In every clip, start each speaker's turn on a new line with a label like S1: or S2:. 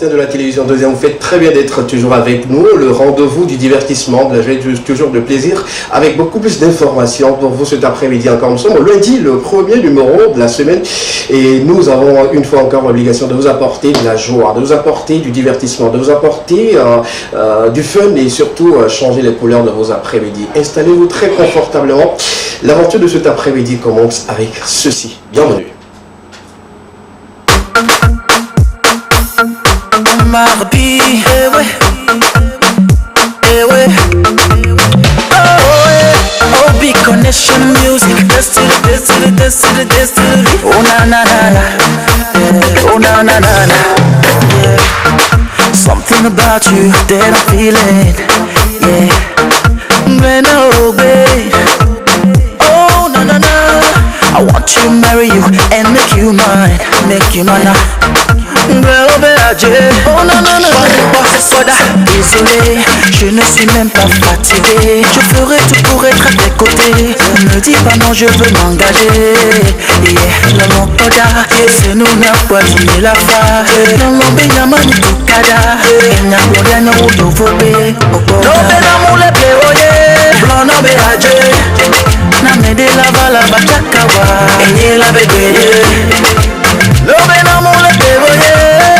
S1: matin de la télévision deuxième. Vous faites très bien d'être toujours avec nous. Le rendez-vous du divertissement, de la joie, toujours de plaisir, avec beaucoup plus d'informations pour vous cet après-midi encore. Nous sommes lundi, le premier numéro de la semaine, et nous avons une fois encore l'obligation de vous apporter de la joie, de vous apporter du divertissement, de vous apporter du fun et surtout changer les couleurs de vos après-midi. Installez-vous très confortablement. L'aventure de cet après-midi commence avec ceci. Bienvenue.
S2: Mardi, eh ouais, eh ouais. Oh yeah, OB Connection Music, destiny. Oh na na na na, oh na na na na. Yeah. Something about you that I'm feeling, yeah. When oh babe, oh na na na. I want to marry you and make you mine now. Oh non non non, désolé, je ne suis même pas fatigué. Je ferai tout pour être à tes côtés. Ne me dis pas non, je veux m'engager. Yeah, non toda, c'est nous n'a pas dit la fa. Non non benyama ni tukada. Enya gloria no udovobe. No bena mule pleoye, blanc no beaje. Na me de la vala bachakawa. Enye la bebe. No bena mule pleoye.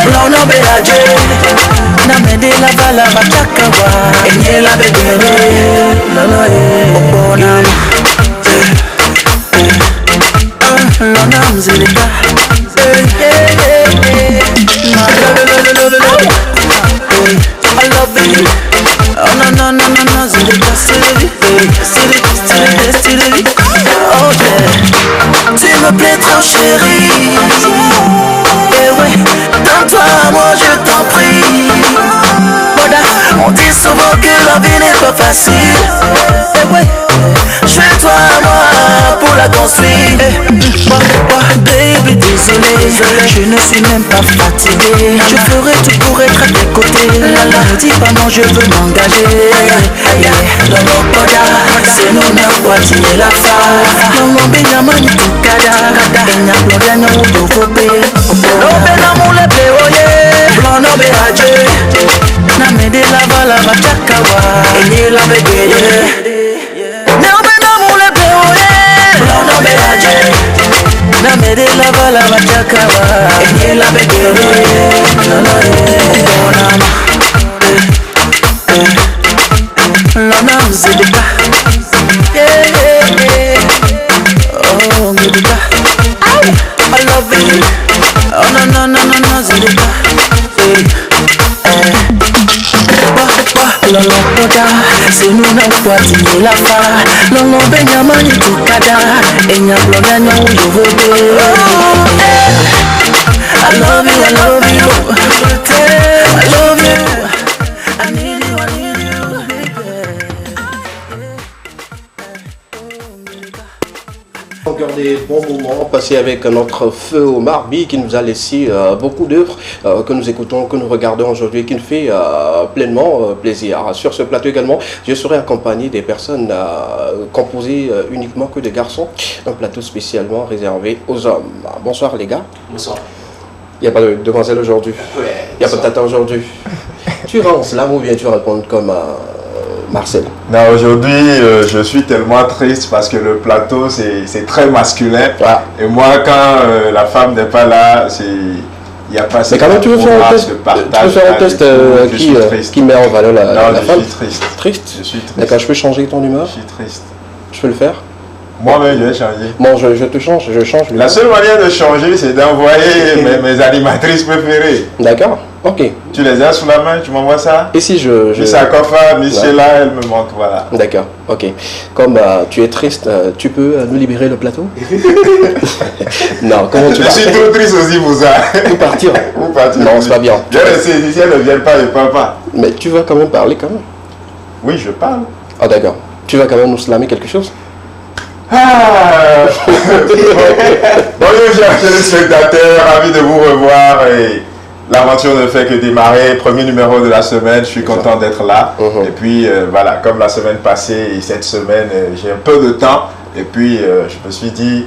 S2: Blanc no beaje, na me de la vala bachakawa. Enye la bedere, lolo opona. Lona mzilika, I love you. Oh no, zilika, Sylvie. Oh yeah, tu me plais trop chérie. Eh ouais, donne-toi à moi, je t'en prie. Voilà, on dit souvent que la vie n'est pas facile. Eh ouais, je fais toi à moi pour la construire. Baby, désolé, je ne suis même pas fatigué. Je ferai tout pour être à tes côtés. Ne dis pas non, je veux m'engager. Dans mon poda, c'est nous n'a pas dit la fa. Dans mon benyamani tukada. Enya gloria no udovobe. No bena mule pleoye, blanc no beaje. Na me de la vala bachakawa. Enye la bedeye. No bena mule pleoye, blanc no beaje. Na me de la vala bachakawa. Enye la bedeye. Lona mzidika. Oh, mzidika. I love you. Oh no, zilika. Lolo poda, c'est nous n'a pas dit la fa. Lolo benyama ni tukada. Enya gloria no udovobe. I love you. I love you. I need you.
S1: Encore des bons moments passés avec notre feu Omar B qui nous a laissé beaucoup d'œuvres que nous écoutons, que nous regardons aujourd'hui, qui nous fait pleinement plaisir. Sur ce plateau également, je serai accompagné des personnes composées uniquement que de garçons, un plateau spécialement réservé aux hommes. Bonsoir les gars.
S3: Bonsoir.
S1: Il n'y a pas de demoiselle aujourd'hui.
S3: Ouais,
S1: Il n'y a pas de tata aujourd'hui. Tu rends cela ou bien tu réponds comme Marcel?
S4: Non, aujourd'hui, je suis tellement triste parce que le plateau, c'est très masculin.
S1: Ah.
S4: Et moi, quand la femme n'est pas là, il n'y a pas...
S1: Mais quand même, tu veux faire un test, qui met en valeur la femme?
S4: Je suis triste.
S1: Triste?
S4: Je suis triste.
S1: D'accord, je peux changer ton humeur?
S4: Je suis triste.
S1: Je peux le faire?
S4: Moi-même, je vais changer.
S1: Bon, je te change, je change.
S4: La seule manière de changer, c'est d'envoyer mes animatrices préférées.
S1: D'accord, ok.
S4: Tu les as sous la main, tu m'envoies ça?
S1: Et si je...
S4: Miss Akofa, Miss Sheila, elle me montre, voilà.
S1: D'accord, ok. Comme tu es triste, tu peux nous libérer le plateau? Non, comment tu vas?
S4: Je suis trop triste aussi pour ça.
S1: Ou partir?
S4: Ou partir.
S1: Non, c'est pas bien.
S4: Viens rester ici, si elles ne viennent pas, je ne parle pas.
S1: Mais tu vas quand même parler quand même.
S4: Oui, je parle.
S1: Ah d'accord. Tu vas quand même nous slammer quelque chose?
S4: Ah. Bonjour chers téléspectateurs, ravi de vous revoir et l'aventure ne fait que démarrer, premier numéro de la semaine, je suis content d'être là. Et puis voilà, comme la semaine passée et cette semaine, j'ai un peu de temps et puis je me suis dit...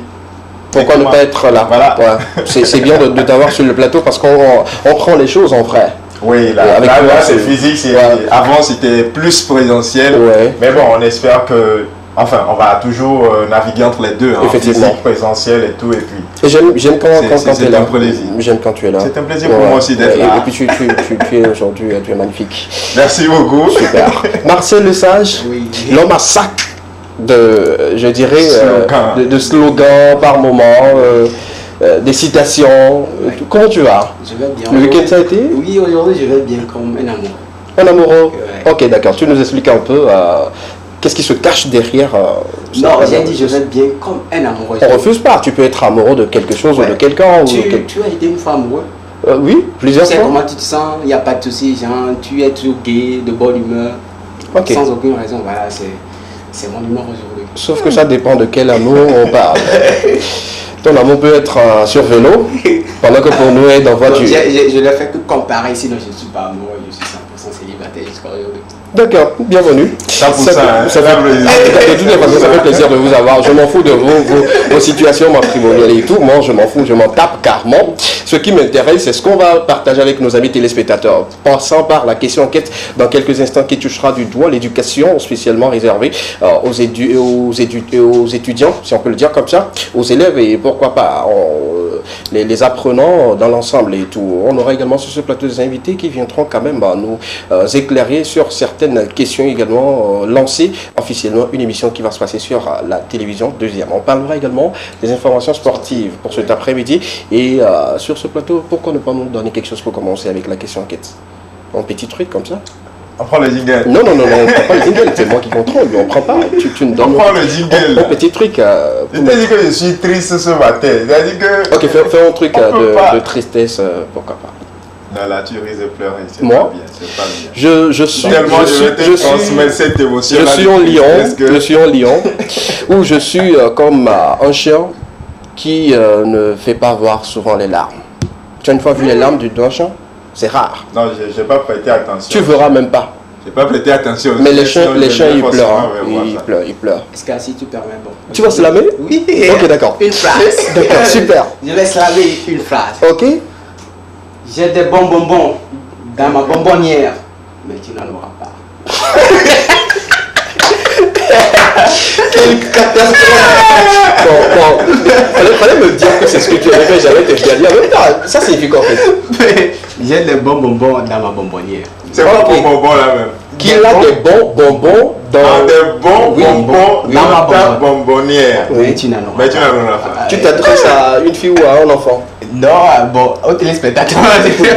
S1: Pourquoi ne pas être là?
S4: Voilà.
S1: Ouais. C'est bien de t'avoir sur le plateau parce qu'on prend les choses en vrai.
S4: Oui, là c'est physique. Avant, c'était plus présentiel.
S1: Ouais.
S4: Mais bon, on espère que... Enfin, on va toujours naviguer entre les deux. Hein,
S1: effectivement.
S4: Physique, présentiel et tout. Et puis...
S1: Et j'aime quand tu es là. J'aime quand tu es là.
S4: C'est un plaisir pour moi aussi d'être là.
S1: Et puis tu es aujourd'hui, tu es magnifique.
S4: Merci beaucoup.
S1: Super. Marcel Lesage, l'homme à sac je dirais, de slogans par moment, des citations. Comment tu vas?
S3: Je vais bien.
S1: Le week-end ça a été?
S3: Oui, aujourd'hui je vais bien comme un amoureux.
S1: Un amoureux?
S3: Ouais.
S1: Ok, d'accord. Tu nous expliques un peu qu'est-ce qui se cache derrière
S3: non, j'ai dit je vais bien comme un amoureux.
S1: On refuse pas. Tu peux être amoureux de quelque chose ou de quelqu'un.
S3: Tu as été une fois amoureux?
S1: Oui, plusieurs fois.
S3: Tu sais comment tu te sens, il n'y a pas de souci, genre tu es toujours gai, de bonne humeur, sans aucune raison. Voilà, c'est mon humeur aujourd'hui.
S1: Sauf que ça dépend de quel amour on parle. Ton amour peut être sur vélo, pendant que pour nous, être en voiture.
S3: Je ne fais que comparer, sinon je ne suis pas amoureux, je suis 100% célibataire jusqu'à aujourd'hui.
S1: D'accord, bienvenue.
S4: Ça fait plaisir.
S1: De toutes les façons, ça fait plaisir de vous avoir. Je m'en fous de vos situations matrimoniales et tout. Moi, je m'en fous, je m'en tape carrément. Ce qui m'intéresse, c'est ce qu'on va partager avec nos amis téléspectateurs. Passant par la question enquête dans quelques instants qui touchera du doigt l'éducation spécialement réservée aux étudiants, si on peut le dire comme ça, aux élèves et pourquoi pas les apprenants dans l'ensemble et tout. On aura également sur ce plateau des invités qui viendront quand même nous éclairer sur certaines questions également lancées officiellement une émission qui va se passer sur la télévision deuxième. On parlera également des informations sportives pour cet après-midi et sur ce plateau, pourquoi ne pas nous donner quelque chose pour commencer avec la question enquête? Un petit truc comme ça.
S4: On prend le jingle.
S1: Non, on prend pas le jingle, c'est moi qui contrôle, mais on prend pas. Tu me donnes.
S4: On prend le jingle.
S1: Un petit truc.
S4: Je t'ai dit que je suis triste ce matin. J'ai dit que...
S1: Ok, fais un truc de tristesse, pourquoi pas.
S4: Non, là, tu risques de pleurer.
S1: Moi,
S4: pas bien, c'est pas bien.
S1: Je suis
S4: cette émotion.
S1: Je suis en Lyon, où je suis comme un chien qui ne fait pas voir souvent les larmes. Tu as une fois vu les larmes d'un chien? C'est rare.
S4: Non, je n'ai pas prêté attention.
S1: Tu verras même pas.
S4: Je n'ai pas prêté attention.
S1: Mais les chiens, ils pleurent. Ils pleurent.
S3: Est-ce que si tu permets, bon.
S1: Tu vas slammer?
S3: Oui.
S1: Ok, d'accord.
S3: Une phrase.
S1: D'accord, super.
S3: Je vais slammer une phrase.
S1: Ok.
S3: J'ai des bons bonbons dans ma bonbonnière, mais tu n'en auras pas.
S1: Quelle catastrophe! Bon, fallait me dire que c'est ce que tu avais fait, j'allais te dire. Ça signifie quoi en fait?
S3: J'ai des bons bonbons dans ma bonbonnière.
S4: C'est quoi bon bonbon là même?
S1: Qu'il a des bons bonbons dans...
S4: des bons bonbons dans ta bonbonnière.
S3: Mais tu n'en auras pas.
S1: Tu t'adresses à une fille ou à un enfant?
S3: Non, bon, au téléspectateur.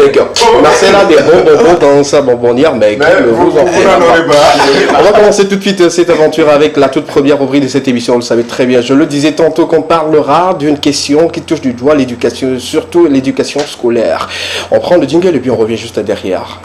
S1: D'accord. Marcel a des bons bonbons dans sa bonbonnière, mais qui ne vous en fait pas. On va commencer tout de suite cette aventure avec la toute première rubrique de cette émission. Vous le savez très bien. Je le disais tantôt qu'on parlera d'une question qui touche du doigt l'éducation, surtout l'éducation scolaire. On prend le jingle et puis on revient juste derrière.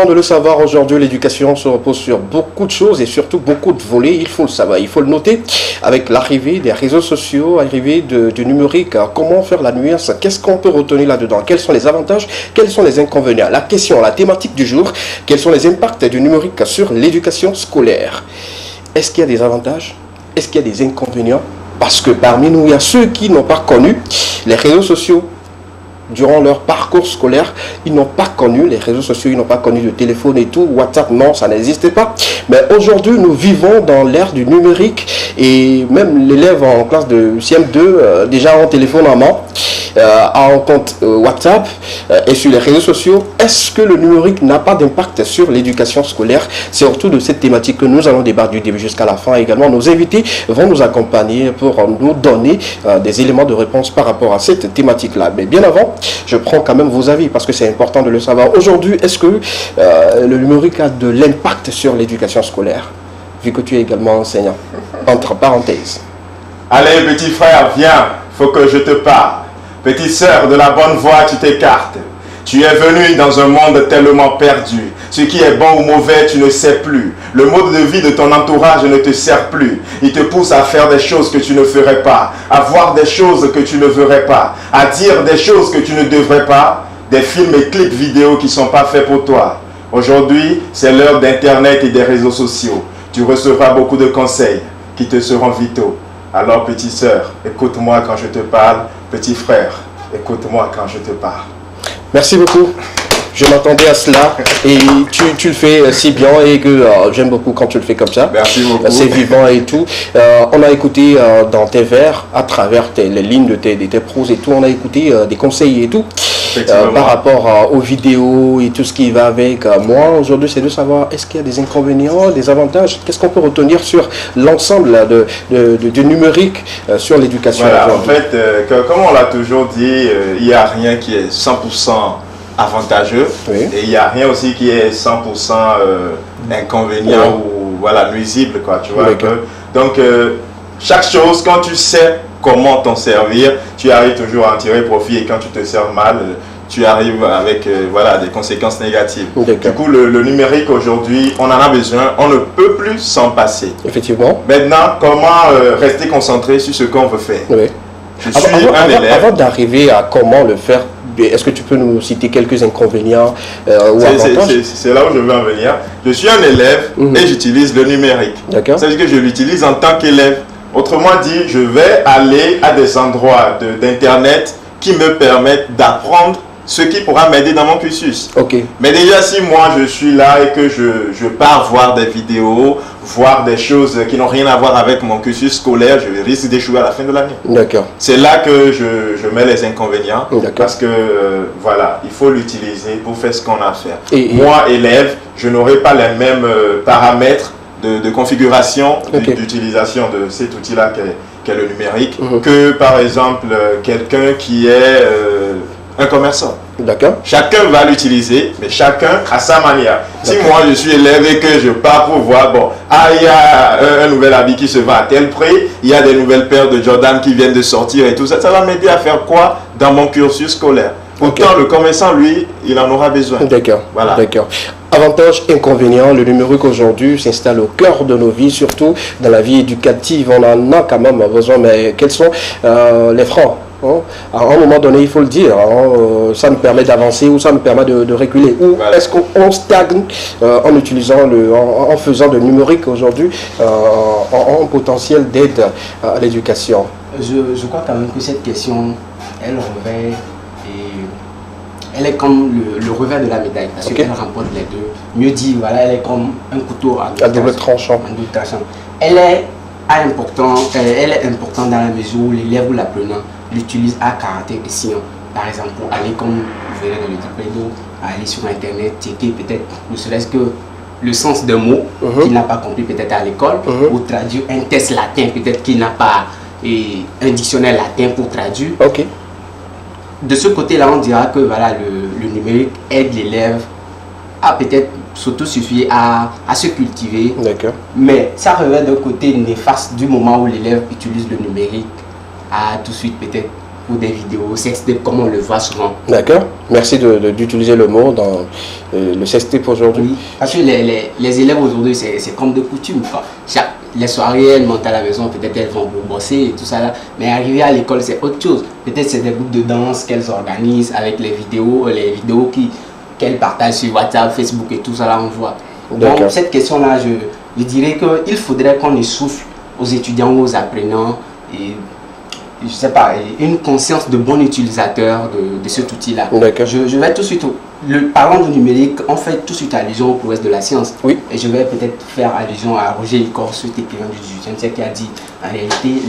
S1: De le savoir, aujourd'hui l'éducation se repose sur beaucoup de choses et surtout beaucoup de volets, il faut le savoir, il faut le noter avec l'arrivée des réseaux sociaux, l'arrivée du numérique, comment faire la nuance, qu'est-ce qu'on peut retenir là-dedans, quels sont les avantages, quels sont les inconvénients, la question, la thématique du jour, quels sont les impacts du numérique sur l'éducation scolaire. Est-ce qu'il y a des avantages? Est-ce qu'il y a des inconvénients? Parce que parmi nous, il y a ceux qui n'ont pas connu les réseaux sociaux. Durant leur parcours scolaire, ils n'ont pas connu les réseaux sociaux, ils n'ont pas connu le téléphone et tout, WhatsApp, non, ça n'existait pas. Mais aujourd'hui, nous vivons dans l'ère du numérique et même l'élève en classe de CM2, déjà en téléphone en main, a un compte WhatsApp et sur les réseaux sociaux. Est-ce que le numérique n'a pas d'impact sur l'éducation scolaire? C'est surtout de cette thématique que nous allons débattre du début jusqu'à la fin. Également, nos invités vont nous accompagner pour nous donner des éléments de réponse par rapport à cette thématique-là. Mais bien avant, je prends quand même vos avis parce que c'est important de le savoir. Aujourd'hui, est-ce que le numérique a de l'impact sur l'éducation scolaire? Vu que tu es également enseignant. Entre parenthèses.
S4: Allez, petit frère, viens, faut que je te parle. Petite sœur, de la bonne voie, tu t'écartes. Tu es venu dans un monde tellement perdu. Ce qui est bon ou mauvais, tu ne sais plus. Le mode de vie de ton entourage ne te sert plus. Il te pousse à faire des choses que tu ne ferais pas, à voir des choses que tu ne verrais pas, à dire des choses que tu ne devrais pas, des films et clips vidéo qui ne sont pas faits pour toi. Aujourd'hui, c'est l'heure d'Internet et des réseaux sociaux. Tu recevras beaucoup de conseils qui te seront vitaux. Alors petite sœur, écoute-moi quand je te parle. Petit frère, écoute-moi quand je te parle.
S1: Merci beaucoup. Je m'attendais à cela et tu le fais si bien et que j'aime beaucoup quand tu le fais comme ça.
S4: Merci beaucoup.
S1: C'est vivant et tout. On a écouté dans tes vers, à travers les lignes de tes proses et tout, on a écouté des conseils et tout par rapport aux vidéos et tout ce qui va avec. Moi, aujourd'hui, c'est de savoir est-ce qu'il y a des inconvénients, des avantages. Qu'est-ce qu'on peut retenir sur l'ensemble du numérique sur l'éducation.
S4: Voilà, en fait, comme on l'a toujours dit, il n'y a rien qui est 100% avantageux, oui. Et il n'y a rien aussi qui est 100% inconvénient, oui. Ou voilà, nuisible, quoi, tu vois. Donc, chaque chose, quand tu sais comment t'en servir, tu arrives toujours à en tirer profit, et quand tu te sers mal, tu arrives avec voilà, des conséquences négatives. Du coup, le numérique aujourd'hui, on en a besoin, on ne peut plus s'en passer.
S1: Effectivement.
S4: Maintenant, comment rester concentré sur ce qu'on veut faire?
S1: Oui.
S4: Je suis un élève.
S1: Avant d'arriver à comment le faire, est-ce que tu peux nous citer quelques inconvénients ou avantages?
S4: C'est là où je veux en venir. Je suis un élève et j'utilise le numérique.
S1: D'accord.
S4: C'est-à-dire que je l'utilise en tant qu'élève. Autrement dit, je vais aller à des endroits d'Internet qui me permettent d'apprendre ce qui pourra m'aider dans mon cursus.
S1: Okay.
S4: Mais déjà, si moi je suis là et que je pars voir des vidéos, voir des choses qui n'ont rien à voir avec mon cursus scolaire, je risque d'échouer à la fin de l'année.
S1: D'accord.
S4: C'est là que je mets les inconvénients. Parce que voilà, il faut l'utiliser pour faire ce qu'on a à faire. Moi, élève, je n'aurai pas les mêmes paramètres de configuration d'utilisation de cet outil-là qu'est le numérique que par exemple quelqu'un qui est un commerçant.
S1: D'accord.
S4: Chacun va l'utiliser, mais chacun à sa manière. Si moi je suis élève et que je pars pour voir, bon, il y a un nouvel habit qui se vend à tel prix, il y a des nouvelles paires de Jordan qui viennent de sortir et tout ça, ça va m'aider à faire quoi dans mon cursus scolaire? Pourtant, le commerçant, lui, il en aura besoin.
S1: D'accord.
S4: Voilà.
S1: D'accord. Avantages, inconvénients, le numérique aujourd'hui s'installe au cœur de nos vies, surtout dans la vie éducative. On en a quand même besoin, mais quels sont les freins? À un moment donné, il faut le dire, ça nous permet d'avancer ou ça nous permet de reculer. Ou est-ce qu'on stagne en utilisant en faisant de numérique aujourd'hui en potentiel d'aide à l'éducation?
S3: Je crois quand même que cette question, elle est comme le revers de la médaille, parce qu'elle remporte les deux. Mieux dit, voilà, elle est comme un couteau à
S1: double tranchant.
S3: Elle est importante dans la mesure où l'élève ou l'apprenant l'utilise à caractère escient. Par exemple, pour aller, comme vous venez de le dire, aller sur Internet, checker peut-être, ne serait-ce que le sens d'un mot qu'il n'a pas compris peut-être à l'école, ou traduire un test latin peut-être qu'il n'a pas, un dictionnaire latin pour traduire. De ce côté-là, on dira que voilà, le numérique aide l'élève à peut-être s'autosuffire, à se cultiver.
S1: D'accord. Mais
S3: ça revient d'un côté néfaste du moment où l'élève utilise le numérique à tout de suite peut-être pour des vidéos, sextape comme on le voit souvent. D'accord.
S1: Merci d'utiliser le mot dans le sextape aujourd'hui.
S3: Oui, parce que les élèves aujourd'hui, c'est comme de coutume. Les soirées, elles montent à la maison, peut-être elles vont bosser et tout ça là. Mais arriver à l'école, c'est autre chose. Peut-être c'est des groupes de danse qu'elles organisent avec les vidéos qu'elles partagent sur WhatsApp, Facebook et tout ça là, on voit. Donc cette question-là, je dirais qu'il faudrait qu'on essouffle aux étudiants ou aux apprenants et je sais pas, une conscience de bon utilisateur de cet outil-là. Je vais tout de suite, parlant du numérique, on fait tout de suite allusion aux prouesses de la science.
S1: Oui.
S3: Et je vais peut-être faire allusion à Roger Icor, ce écrivain du 18e siècle, qui a dit, en réalité,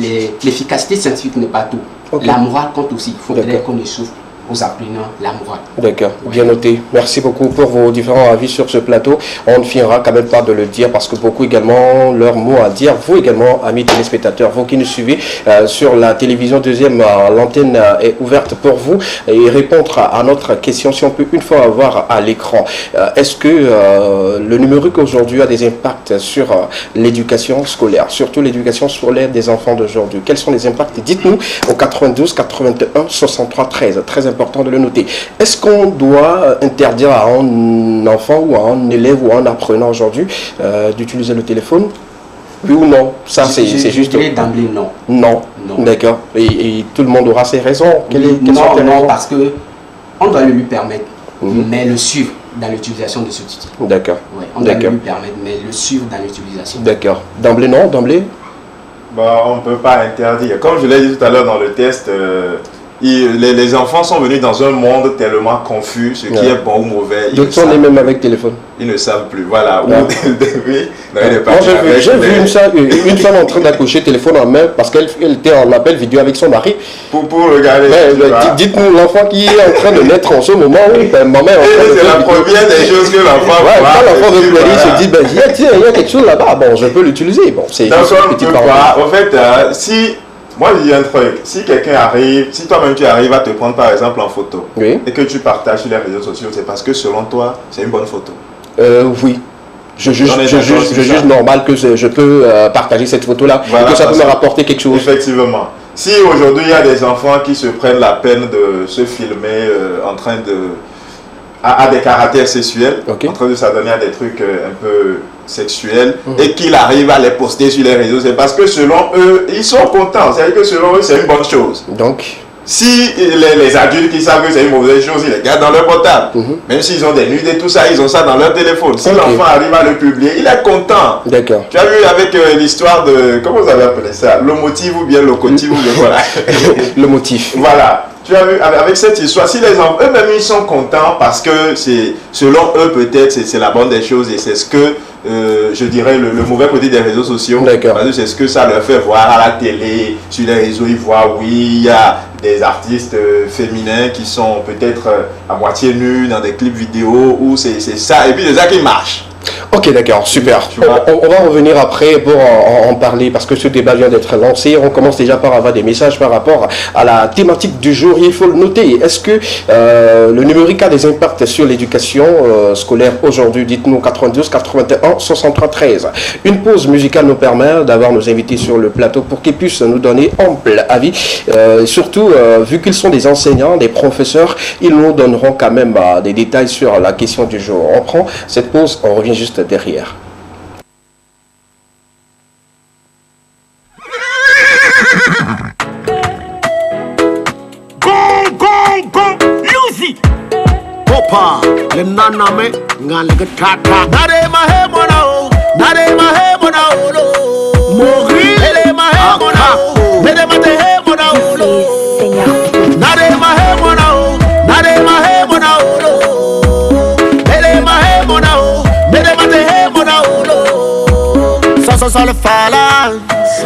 S3: l'efficacité scientifique n'est pas tout. La morale compte aussi. Il faudrait qu'on essouffle aux apprenants la morale.
S1: D'accord, bien noté. Merci beaucoup pour vos différents avis sur ce plateau. On ne finira quand même pas de le dire parce que beaucoup également ont leur mot à dire. Vous également, amis téléspectateurs, vous qui nous suivez sur la télévision deuxième, l'antenne est ouverte pour vous et répondre à notre question si on peut une fois avoir à l'écran. Est-ce que le numérique aujourd'hui a des impacts sur l'éducation scolaire, surtout l'éducation scolaire des enfants d'aujourd'hui? Quels sont les impacts? Dites-nous au 92 81 63 13. Très important de le noter. Est-ce qu'on doit interdire à un enfant ou à un élève ou à un apprenant aujourd'hui d'utiliser le téléphone? Oui ou non? Ça, c'est juste.
S3: D'emblée, non.
S1: Non. D'accord. Et tout le monde aura ses raisons.
S3: Non, parce que on doit le lui permettre, mais le suivre dans l'utilisation de ce outil.
S1: D'accord.
S3: Ouais, on doit le lui permettre, mais le suivre dans l'utilisation.
S1: D'accord. D'emblée, non? D'emblée?
S4: Bah, on ne peut pas interdire. Comme je l'ai dit tout à l'heure dans le test, les enfants sont venus dans un monde tellement confus, ce qui est bon ou mauvais.
S1: Donc on est même avec téléphone.
S4: Ils ne savent plus. Voilà.
S1: Ouais.
S4: Moi,
S1: j'ai vu une femme en train d'accoucher, téléphone en main, parce qu'elle était en appel vidéo avec son mari.
S4: Pour regarder.
S1: Dites-nous, l'enfant qui est en train de naître en ce moment, maman est en train de
S4: c'est la première des choses que l'enfant voit.
S1: Quand l'enfant veut pleurer, il se dit, ben, tiens, il y a quelque chose là-bas, bon, je peux l'utiliser. Bon, c'est
S4: donc,
S1: juste une petite parole.
S4: en fait, si... Moi, je dis un truc. Si quelqu'un arrive, si toi-même tu arrives à te prendre par exemple en photo,
S1: Oui.
S4: et que tu partages sur les réseaux sociaux, c'est parce que selon toi, c'est une bonne photo.
S1: Oui. Je juge normal que je peux partager cette photo-là,
S4: Voilà,
S1: et que ça peut
S4: parce
S1: me
S4: que-
S1: rapporter quelque chose.
S4: Effectivement. Si aujourd'hui il y a des enfants qui se prennent la peine de se filmer en train de... à des caractères sexuels,
S1: Ok.
S4: en train de s'adonner à des trucs un peu sexuels, et qu'il arrive à les poster sur les réseaux, c'est parce que selon eux, ils sont contents. C'est-à-dire que selon eux, c'est une bonne chose.
S1: Donc,
S4: Si les adultes qui savent que c'est une mauvaise chose, ils les gardent dans leur portable. Même s'ils ont des nudes et tout ça, ils ont ça dans leur téléphone. Si
S1: Ok.
S4: l'enfant arrive à le publier, il est content.
S1: d'accord.
S4: Tu as vu avec l'histoire de... Comment vous avez appelé ça? Le motif ou bien le cotif ou bien voilà.
S1: Le motif.
S4: Voilà. Tu as vu avec cette histoire, si les enfants eux-mêmes ils sont contents parce que c'est selon eux peut-être c'est la bonne des choses et c'est ce que je dirais le mauvais côté des réseaux sociaux.
S1: D'accord.
S4: Parce que c'est ce que ça leur fait voir à la télé, sur les réseaux, ils voient oui, il y a des artistes féminins qui sont peut-être à moitié nus dans des clips vidéo où c'est ça et puis c'est ça qui marche.
S1: Ok, d'accord, super.
S4: Tu vois.
S1: On va revenir après pour en parler parce que ce débat vient d'être lancé. On commence déjà par avoir des messages par rapport à la thématique du jour. Il faut le noter. Est-ce que le numérique a des impacts sur l'éducation scolaire aujourd'hui? Dites-nous 92 81 63 13. Une pause musicale nous permet d'avoir nos invités sur le plateau pour qu'ils puissent nous donner ample avis. Surtout, vu qu'ils sont des enseignants, des professeurs, ils nous donneront quand même des détails sur la question du jour. On prend cette pause, on revient juste derrière.
S5: Popa, le naname, ngale tata. Nare mahe mona o, nare mahe mona o lo. Mori, ele mahe mona o, mere mate he mona o lo. Nare mahe mona o, nare mahe mona o lo. Ele mahe mona o, mere mate he mona o lo. So sol fala,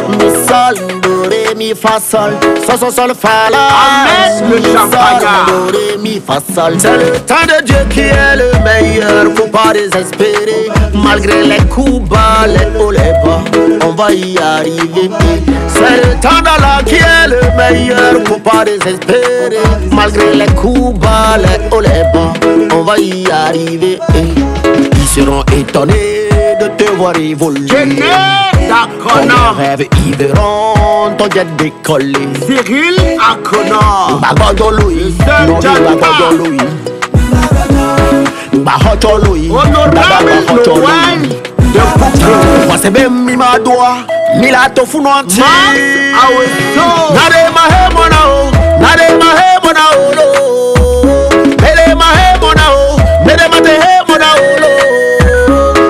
S5: mi sol do re mi fa sol. So sol fala, amen le champagne. Do re mi fa sol. C'est le temps de Dieu qui est le meilleur. Faut pas désespérer. Malgré les coups bas, les hauts, les bas, on va y arriver. C'est le temps d'Allah qui est le meilleur. Faut pas désespérer. Malgré les coups bas, les hauts, les bas, on va y arriver. Ils seront étonnés de te voir évoluer. Comme un rêve, ils verront ton jet décoller. Cyril Akona, Bagodoloui, non, Bagodoloui. Bahotoloui, Bahotoloui. De Poukou, moi c'est même mi ma doigt, mi la tofu noanti. Nare mahe mona o, nare mahe mona o lo. Mele mahe mona o, mele mate he mona o lo.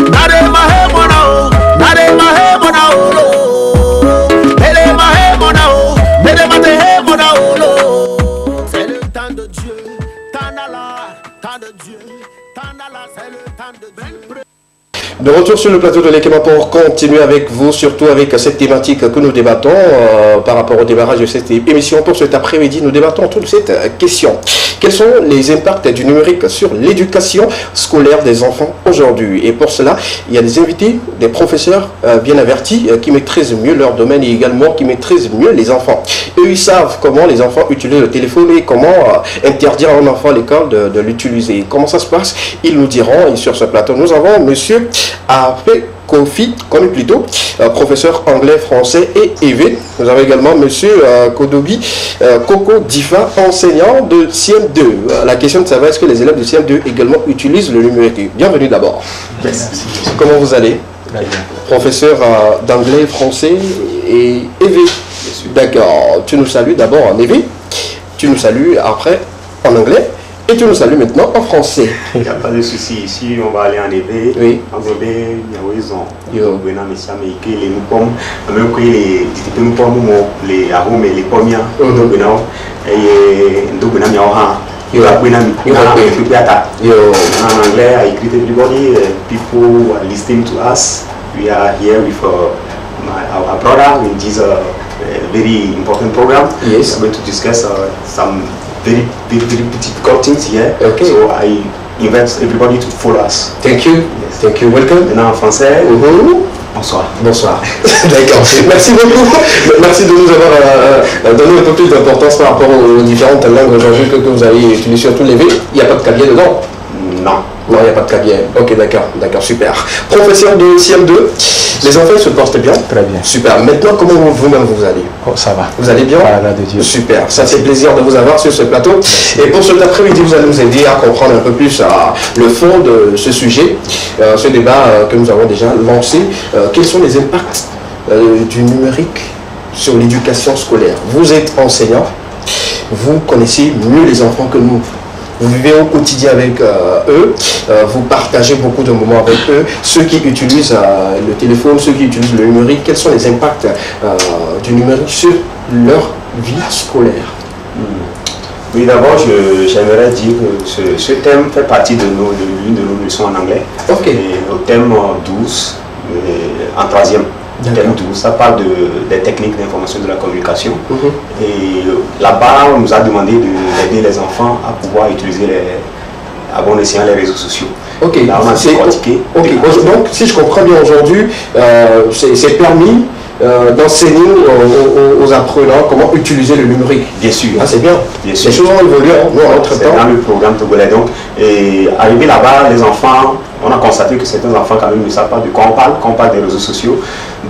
S5: Nare mahe mona o, nare mahe mona o lo. Mele mahe mona o, mele mate he mona o lo. C'est le temps de Dieu, temps d'Allah, temps de Dieu, temps d'Allah, c'est le temps de Dieu.
S1: De retour sur le plateau de l'Ekema pour continuer avec vous, surtout avec cette thématique que nous débattons par rapport au démarrage de cette émission. Pour cet après-midi, nous débattons autour de cette question. Quels sont les impacts du numérique sur l'éducation scolaire des enfants aujourd'hui? Et pour cela, il y a des invités, des professeurs bien avertis qui maîtrisent mieux leur domaine et également qui maîtrisent mieux les enfants. Eux, ils savent comment les enfants utilisent le téléphone et comment interdire à un enfant à l'école de l'utiliser. Comment ça se passe? Ils nous diront. Et sur ce plateau, nous avons monsieur Ape Kofi, connu plutôt, professeur anglais, français et EV. Nous avons également monsieur Kodobi Koko Difa, enseignant de CM2. La question de savoir est-ce que les élèves de CM2 également utilisent le numérique. Bienvenue d'abord.
S3: Merci.
S1: Comment vous allez?
S3: Très bien.
S1: Professeur d'anglais, français et EV. D'accord. Tu nous salues d'abord en EV. Tu nous salues après en anglais. Et Et tu nous salues maintenant en français.
S6: Il n'y a pas de souci. Ici, on va aller en éveil.
S1: Oui.
S6: En éveil, il y a raison.
S1: Yo.
S6: Les nous pommes, même que les pommes, les arômes et les pommes, et donc,
S1: Yo.
S6: En anglais, I greet everybody. People who are listening to us. We are here with our brother in this very important program.
S1: Yes.
S6: We're going to discuss some very difficult things here.
S1: Okay.
S6: So I invite everybody to follow us.
S1: Thank you.
S6: Yes.
S1: Thank you. Welcome.
S6: Maintenant en français. Bonsoir.
S1: Bonsoir. D'accord. Merci beaucoup. Merci de nous avoir donné un peu plus d'importance par rapport aux différentes langues aujourd'hui que vous avez utilisées sur tous les V. Il n'y a pas de cabier dedans?
S6: Non.
S1: Non, il n'y a pas de cabier. Ok, d'accord, super. Professeur de CM2, les enfants se portent bien?
S7: Très bien.
S1: Super. Maintenant, comment vous-même vous allez?
S7: Oh, ça va.
S1: Vous allez bien?
S7: Par la grâce de Dieu.
S1: Super. Ça fait plaisir de vous avoir sur ce plateau. Et pour cet après-midi, vous allez nous aider à comprendre un peu plus le fond de ce sujet, ce débat que nous avons déjà lancé. Quels sont les impacts du numérique sur l'éducation scolaire? Vous êtes enseignant, vous connaissez mieux les enfants que nous. Vous vivez au quotidien avec eux, vous partagez beaucoup de moments avec eux. Ceux qui utilisent le téléphone, ceux qui utilisent le numérique, quels sont les impacts du numérique sur leur vie scolaire?
S6: Oui, d'abord, j'aimerais dire que ce thème fait partie de l'une de nos leçons en anglais.
S1: Ok.
S6: Et au thème 12, en troisième. Thème 12, ça parle des techniques d'information de la communication. Et là-bas, on nous a demandé d'aider les enfants à pouvoir utiliser à bon escient les réseaux sociaux.
S1: Ok.
S6: Là, on a décortiqué.
S1: Ok. Donc, si je comprends bien aujourd'hui, c'est permis d'enseigner aux apprenants comment utiliser le numérique.
S6: Bien sûr.
S1: Ah, c'est bien.
S6: Bien sûr.
S1: Les choses ont évolué, nous, en notre
S6: C'est
S1: temps.
S6: dans le programme togolais. Donc, et arrivé là-bas, les enfants, on a constaté que certains enfants quand même ne savent pas de quoi on parle quand on parle des réseaux sociaux.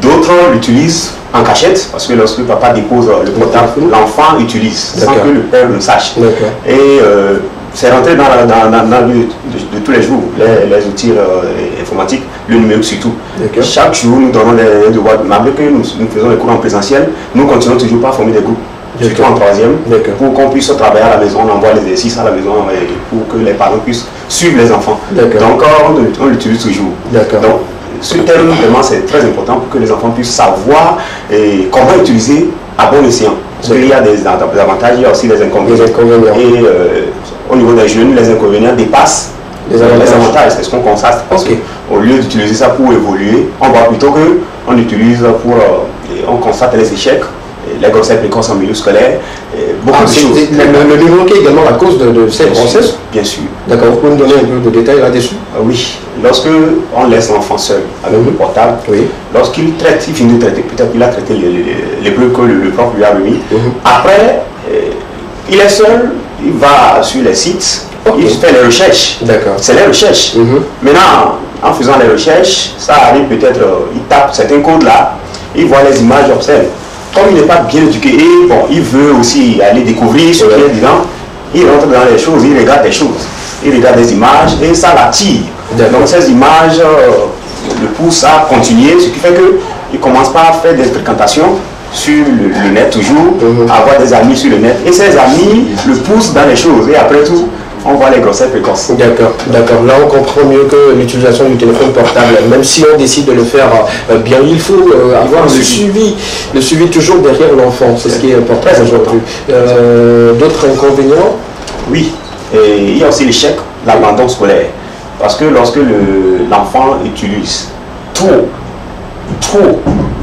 S6: D'autres l'utilisent en cachette, parce que lorsque papa dépose le portable, l'enfant utilise sans que le père ne sache. Et c'est rentré dans la vie de tous les jours, les outils informatiques, le numérique surtout. Chaque jour, nous donnons des devoirs. Malgré que nous faisons les cours en présentiel, nous continuons toujours pas à former des groupes. Surtout en troisième, pour qu'on puisse travailler à la maison, on envoie les exercices à la maison pour que les parents puissent suivre les enfants. Donc on l'utilise toujours. Donc ce thème, vraiment, c'est très important pour que les enfants puissent savoir comment utiliser à bon escient. Parce qu'il y a des avantages, il y a aussi des inconvénients. Et au niveau des jeunes, les inconvénients dépassent les avantages. C'est ce qu'on constate. Parce qu'au lieu d'utiliser ça pour évoluer, on voit plutôt qu'on utilise pour... on constate les échecs, les grossesses précoces en milieu scolaire, beaucoup de choses.
S1: Le numérique est également la cause de ces grossesses?
S6: Bien sûr.
S1: D'accord, vous pouvez nous donner un peu de détails là-dessus?
S6: Oui, lorsque on laisse l'enfant seul avec le portable, lorsqu'il traite, il finit de traiter, peut-être qu'il a traité les bleus que le prof lui a remis. Après, il est seul, il va sur les sites, il fait les recherches. D'accord. C'est les recherches. Maintenant, en faisant les recherches, ça arrive peut-être, il tape certains codes là, il voit les images, observe. Comme il n'est pas bien éduqué et bon, il veut aussi aller découvrir ce qu'il y a dedans, il rentre dans les choses, il regarde des choses, il regarde des images et ça l'attire. Donc ces images le poussent à continuer, ce qui fait qu'il commence par faire des fréquentations sur le net toujours, avoir des amis sur le net et ces amis le poussent dans les choses et après tout, on voit les grossesses précoces. D'accord.
S1: Là, on comprend mieux que l'utilisation du téléphone portable, même si on décide de le faire bien, il faut avoir le suivi toujours derrière l'enfant. C'est ce qui est important aujourd'hui. D'autres inconvénients?
S6: Oui. Et il y a aussi l'échec, l'abandon scolaire. Parce que lorsque l'enfant utilise trop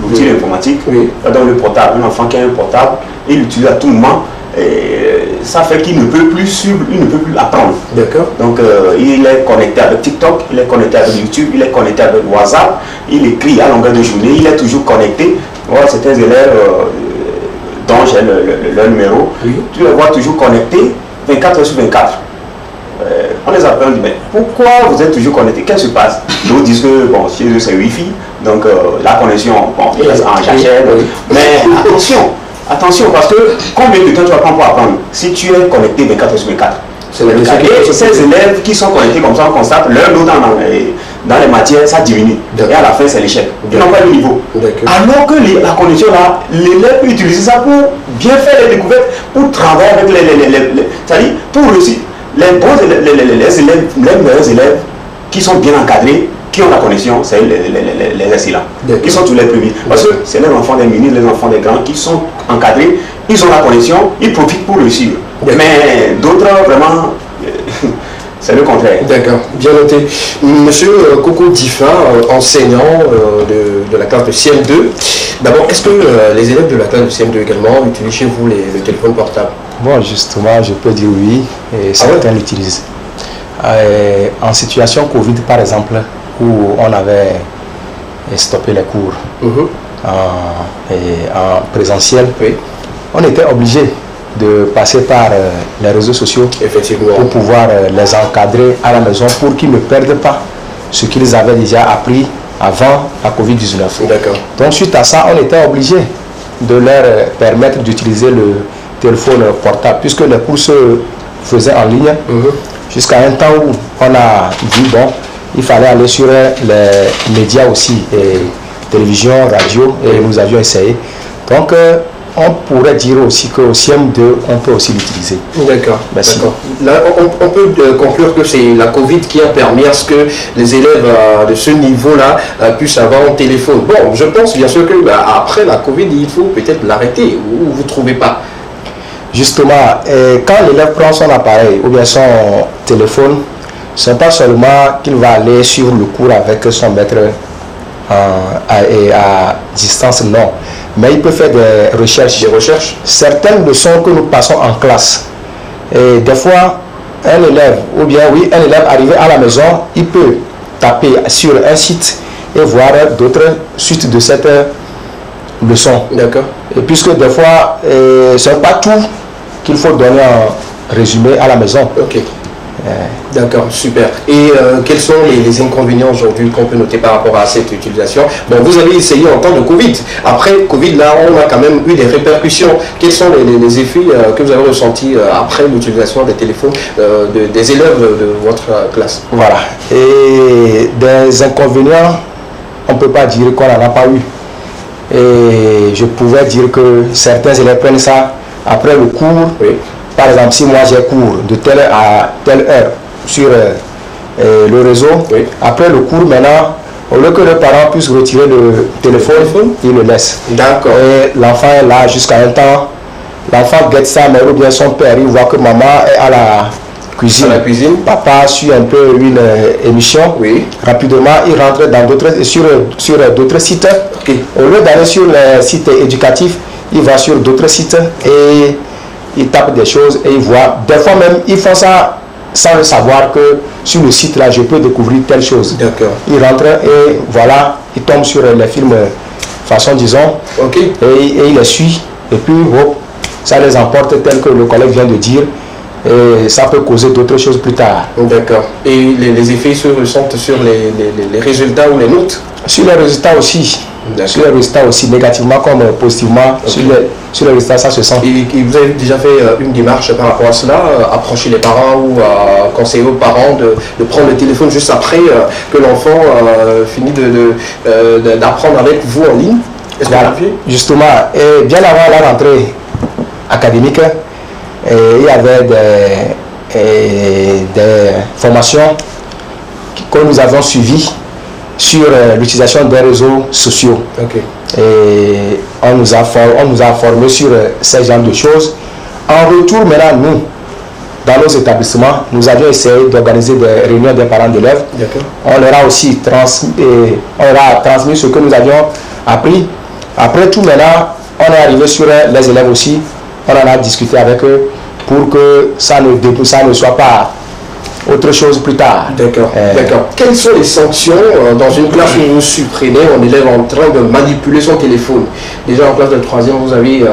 S6: l'outil informatique, dans le portable, un enfant qui a un portable, il l'utilise à tout moment. Ça fait qu'il ne peut plus suivre, il ne peut plus apprendre. D'accord. Donc il est connecté avec TikTok, il est connecté avec YouTube, il est connecté avec WhatsApp, il écrit à longueur de journée, il est toujours connecté. Voilà, certains élèves dont j'ai leur numéro, tu les vois toujours connectés 24 heures sur 24. On les appelle, on dit mais pourquoi vous êtes toujours connectés? Qu'est-ce qui se passe? D'autres disent que bon, chez eux c'est Wi-Fi, donc la connexion, bon, il reste en jachère. Mais attention, parce que combien de temps tu vas prendre pour apprendre si tu es connecté 24 heures sur 24? Et ces élèves qui sont connectés comme ça, on constate leur lot dans les matières, ça diminue. Et à la fin, c'est l'échec. Ils n'ont pas le niveau. Alors que la connexion là, l'élève peut utiliser ça pour bien faire les découvertes, pour travailler avec c'est-à-dire pour réussir. Les bons élèves, les meilleurs élèves qui sont bien encadrés, qui ont la connexion, c'est les excellents. Qui sont tous les premiers. Parce que c'est les enfants des ministres, les enfants des grands qui sont encadrés, ils ont la connexion, ils profitent pour réussir. Mais d'autres, vraiment, c'est le contraire.
S1: D'accord, bien noté. Monsieur Coco Difa, enseignant de la classe de CM2. D'abord, est-ce que les élèves de la classe de CM2 également utilisent chez vous le téléphone portable?
S7: Bon, justement, je peux dire oui, et certains l'utilisent. En situation Covid, par exemple, où on avait stoppé les cours en présentiel, on était obligé de passer par les réseaux sociaux pour pouvoir les encadrer à la maison pour qu'ils ne perdent pas ce qu'ils avaient déjà appris avant la Covid-19. Donc suite à ça, on était obligé de leur permettre d'utiliser le téléphone portable puisque les cours se faisaient en ligne jusqu'à un temps où on a dit bon, il fallait aller sur les médias aussi, et télévision, radio, et nous avions essayé. Donc on pourrait dire aussi qu'au CM2, on peut aussi l'utiliser.
S1: D'accord.
S7: Merci.
S1: Là, on peut conclure que c'est la Covid qui a permis à ce que les élèves de ce niveau-là puissent avoir un téléphone. Bon, je pense bien sûr que après la Covid, il faut peut-être l'arrêter, ou vous ne trouvez pas?
S7: Justement, quand l'élève prend son appareil ou bien son téléphone, ce n'est pas seulement qu'il va aller suivre le cours avec son maître à distance, non. Mais il peut faire des recherches. Certaines leçons que nous passons en classe. Et des fois, un élève arrivé à la maison, il peut taper sur un site et voir d'autres suites de cette leçon.
S1: D'accord.
S7: Et puisque des fois, ce n'est pas tout qu'il faut donner en résumé à la maison.
S1: Ok. D'accord, super. Et quels sont les inconvénients aujourd'hui qu'on peut noter par rapport à cette utilisation? Bon, vous avez essayé en temps de Covid. Après Covid, là, on a quand même eu des répercussions. Quels sont les effets que vous avez ressentis après l'utilisation des téléphones des élèves de votre classe?
S7: Voilà. Et des inconvénients, on ne peut pas dire qu'on n'en a pas eu. Et je pouvais dire que certains élèves prennent ça après le cours. Par exemple, si moi j'ai cours de telle heure à telle heure sur le réseau, après le cours maintenant, au lieu que le parent puisse retirer le téléphone, il le laisse.
S1: D'accord.
S7: Et l'enfant est là jusqu'à un temps, l'enfant guette sa mère ou bien son père, il voit que maman est à la cuisine. Papa suit un peu une émission. Rapidement, il rentre dans sur d'autres sites. Au lieu d'aller sur les sites éducatifs, il va sur d'autres sites et il tape des choses et il voit. Des fois même, ils font ça sans le savoir que sur le site là, je peux découvrir telle chose.
S1: D'accord.
S7: Il rentre et voilà, il tombe sur les films façon disons, et il les suit. Et puis, ça les emporte tel que le collègue vient de dire. Et ça peut causer d'autres choses plus tard.
S1: D'accord. Et les effets se ressentent sur les résultats ou les notes?
S7: Sur les résultats aussi. Sur les résultats aussi, négativement comme positivement. Sur les résultats, ça se sent.
S1: Et vous avez déjà fait une démarche par rapport à cela, approcher les parents ou conseiller aux parents de prendre le téléphone juste après que l'enfant finit d'apprendre avec vous en ligne? Est-ce que vous l'avez fait?
S7: Justement, et bien avant la rentrée académique, il y avait des formations que nous avons suivies sur l'utilisation des réseaux sociaux. Et on nous a formés sur ces genres de choses. En retour, maintenant, nous, dans nos établissements, nous avions essayé d'organiser des réunions des parents d'élèves. On leur a aussi transmis ce que nous avions appris. Après tout, maintenant, on est arrivé sur les élèves aussi. On en a discuté avec eux pour que ça ne soit pas autre chose plus tard.
S1: D'accord. Quelles sont les sanctions dans une classe où vous supprimez un élève en train de manipuler son téléphone? Déjà en classe de 3e, vous avez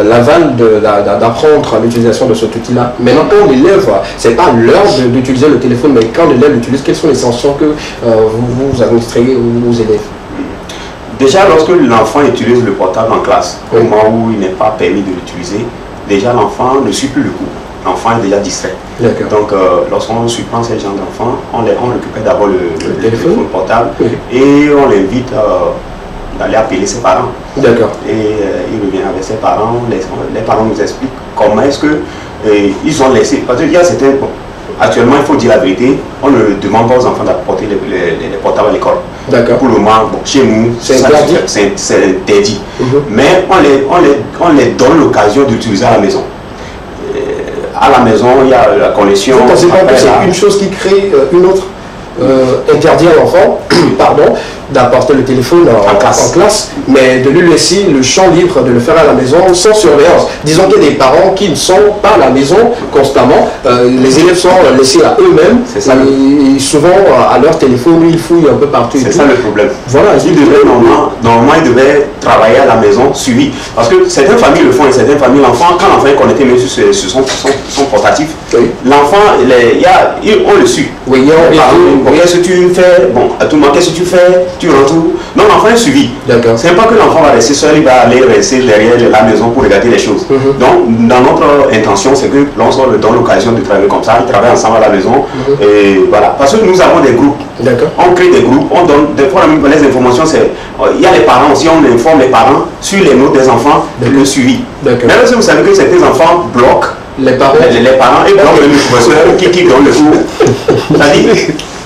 S1: l'aval d'apprendre l'utilisation de cet outil-là. Maintenant, quand l'élève, c'est pas l'heure d'utiliser le téléphone, mais quand l'élève l'utilise, quelles sont les sanctions que vous administrez aux élèves?
S6: Déjà, lorsque l'enfant utilise le portable en classe, au moment où il n'est pas permis de l'utiliser, déjà l'enfant ne suit plus le cours. L'enfant est déjà distrait. Donc, lorsqu'on surprend ces gens d'enfants, on récupère d'abord le téléphone portable et on l'invite d'aller appeler ses parents. Et il revient avec ses parents. Les parents nous expliquent comment est-ce que ils ont laissé. Parce qu'il y a certains Actuellement, il faut dire la vérité, on ne demande pas aux enfants d'apporter les portables à l'école.
S1: D'accord.
S6: Pour le moment, bon, chez nous,
S1: c'est interdit.
S6: C'est interdit. Mais on les donne l'occasion d'utiliser à la maison. À la maison, il y a la connexion.
S1: Vous pensez pas que c'est une chose qui crée une autre? Interdire à l'enfant d'apporter le téléphone en classe, mais de lui laisser le champ libre de le faire à la maison sans surveillance. Disons qu'il y a des parents qui ne sont pas à la maison constamment, les élèves sont laissés à eux-mêmes, et souvent à leur téléphone, ils fouillent un peu partout.
S6: C'est ça le problème.
S1: Voilà,
S6: normalement, ils devaient travailler à la maison suivi. Parce que certaines familles le font, et certaines familles, l'enfant, quand l'enfant est connecté même sur son portatif, l'enfant, on le suit.
S1: Oui,
S6: qu'est-ce que tu fais? Bon, à tout moment, qu'est-ce que tu fais? Tu rentres où? Non, l'enfant est suivi. C'est pas que l'enfant va rester seul, il va aller rester derrière la maison pour regarder les choses. Donc, dans notre intention, c'est que l'on leur donne l'occasion de travailler comme ça, ils travaillent ensemble à la maison. Et voilà. Parce que nous avons des groupes. On crée des groupes, on donne, des fois, les informations, il y a les parents aussi, on informe les parents sur les notes des enfants, le suivi. Même si vous savez que certains enfants bloquent les parents et bloquent le professeur qui donne le cours. C'est-à-dire,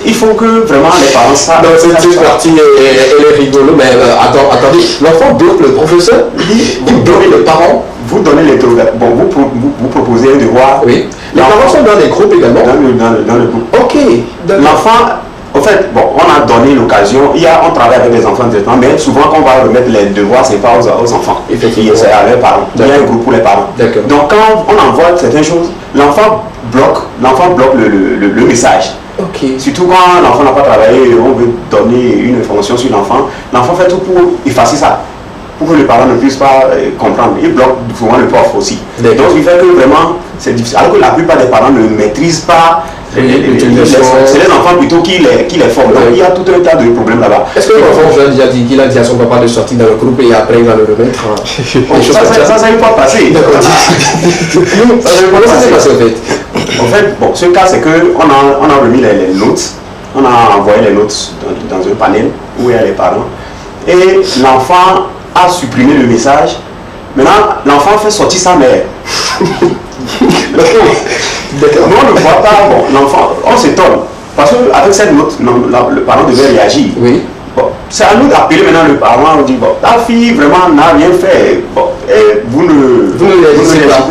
S6: il faut que vraiment les parents savent.
S1: Non, cette partie elle est rigolo, mais attendez, l'enfant bloque le professeur, vous bloquez le parent.
S6: Vous donnez l'interrogatoire. Bon, vous proposez un devoir.
S1: Oui. Les parents sont dans des groupes également.
S6: Dans le groupe.
S1: Ok.
S6: L'enfant, en fait, bon, on a donné l'occasion. On travaille avec les enfants directement, mais souvent quand on va remettre les devoirs, c'est pas aux enfants.
S1: Effectivement.
S6: C'est à leurs parents. Il y a un groupe pour les parents. Donc quand on envoie certaines choses, l'enfant bloque le message. Surtout quand l'enfant n'a pas travaillé, on veut donner une information sur l'enfant. L'enfant fait tout pour effacer ça, pour que les parents ne puissent pas comprendre. Il bloque souvent le prof aussi. Donc il fait que vraiment, c'est difficile. Alors que la plupart des parents ne maîtrisent pas. C'est les enfants plutôt qui les forment. Donc il y a tout un tas de problèmes là-bas.
S1: Est-ce que l'enfant déjà dit qu'il a dit à son papa de sortir dans le groupe et après il va le remettre?
S6: Ça n'est pas passé.
S1: Ça s'est passé en fait.
S6: En fait, bon, ce cas c'est qu'on a remis les notes, on a envoyé les notes dans un panel où il y a les parents et l'enfant a supprimé le message. Maintenant, l'enfant fait sortir sa mère. Nous on ne voit pas, bon, l'enfant, on s'étonne parce qu'avec cette note, le parent devait réagir.
S1: Oui.
S6: Bon, c'est à nous d'appeler maintenant le parent, on dit bon, ta fille vraiment n'a rien fait. Bon, et vous ne les pas.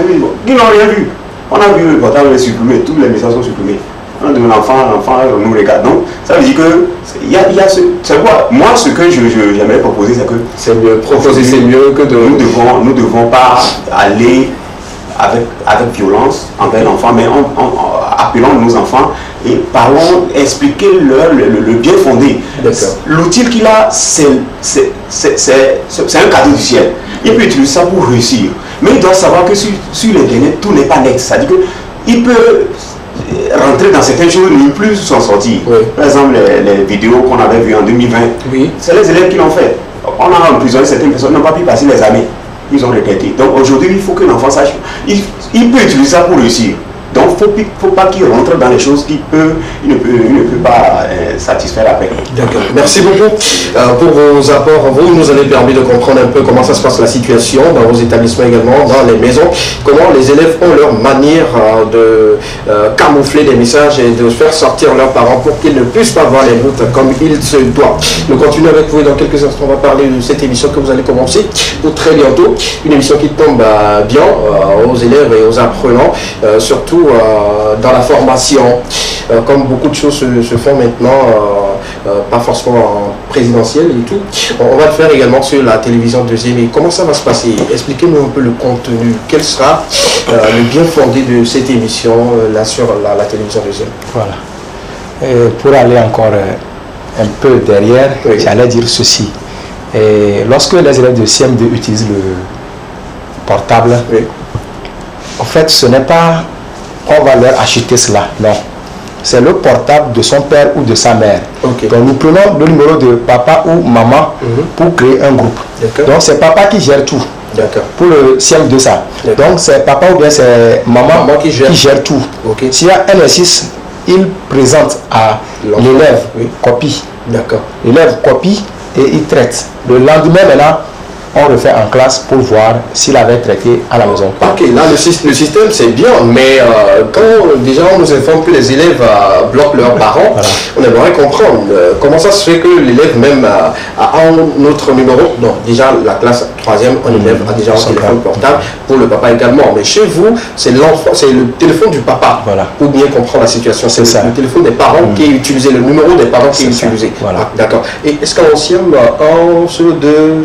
S6: Ils n'ont rien vu. On a vu le portable supprimé, tous les messages sont supprimés. On demande l'enfant nous regarde. Donc, ça veut dire que c'est quoi? Moi, ce que j'aimerais proposer, c'est que
S1: c'est mieux. Proposer, c'est mieux que de.
S6: Nous devons pas aller avec violence envers l'enfant, mais appelons nos enfants et parlons, expliquez-leur le bien fondé. L'outil qu'il a, c'est un cadeau du ciel. Il peut utiliser ça pour réussir. Mais il doit savoir que sur l'internet, tout n'est pas net. C'est-à-dire qu'il peut rentrer dans certaines choses, ne plus s'en sortir. Par exemple, les vidéos qu'on avait vues en 2020, c'est les élèves qui l'ont fait. On a emprisonné certaines personnes, n'ont pas pu passer les années. Ils ont regretté. Donc aujourd'hui, il faut que l'enfant sache. Il peut utiliser ça pour réussir. Donc il ne faut pas qu'il rentre dans les choses qu'il ne peut pas satisfaire après.
S1: D'accord. Merci beaucoup pour vos apports. Vous nous avez permis de comprendre un peu comment ça se passe la situation dans vos établissements également, dans les maisons, comment les élèves ont leur manière de camoufler des messages et de faire sortir leurs parents pour qu'ils ne puissent pas voir les notes comme il se doit. Nous continuons avec vous et dans quelques instants on va parler de cette émission que vous allez commencer pour très bientôt. Une émission qui tombe bien aux élèves et aux apprenants, surtout dans la formation, comme beaucoup de choses se font maintenant, pas forcément en présidentielle et tout. On va le faire également sur la télévision deuxième. Et comment ça va se passer? Expliquez-nous un peu le contenu. Quel sera le bien fondé de cette émission là sur la télévision deuxième?
S7: Voilà. Et pour aller encore un peu derrière, j'allais dire ceci. Et lorsque les élèves de CM2 utilisent le portable, en fait, ce n'est pas on va leur acheter cela, non. C'est le portable de son père ou de sa mère. Donc nous prenons le numéro de papa ou maman pour créer un groupe. Donc c'est papa qui gère tout. Pour le CM2 ça. Donc c'est papa ou bien c'est maman qui gère tout. S'il y a un exercice, il présente à l'élève copie. L'élève copie et il traite. Le lendemain maintenant, on refait en classe pour voir s'il avait traité à la maison.
S1: Ok, là le système c'est bien, mais quand déjà on nous informe que les élèves bloquent leurs parents, on aimerait comprendre comment ça se fait que l'élève même a un autre numéro. Donc déjà la classe 3e, un élève a déjà un téléphone portable, pour le papa également. Mais chez vous, c'est l'enfant, c'est le téléphone du papa. Pour bien comprendre la situation, c'est le téléphone des parents qui est utilisé, le numéro des parents qui est utilisé.
S7: Voilà.
S1: Ah, d'accord. Et est-ce qu'en ancien,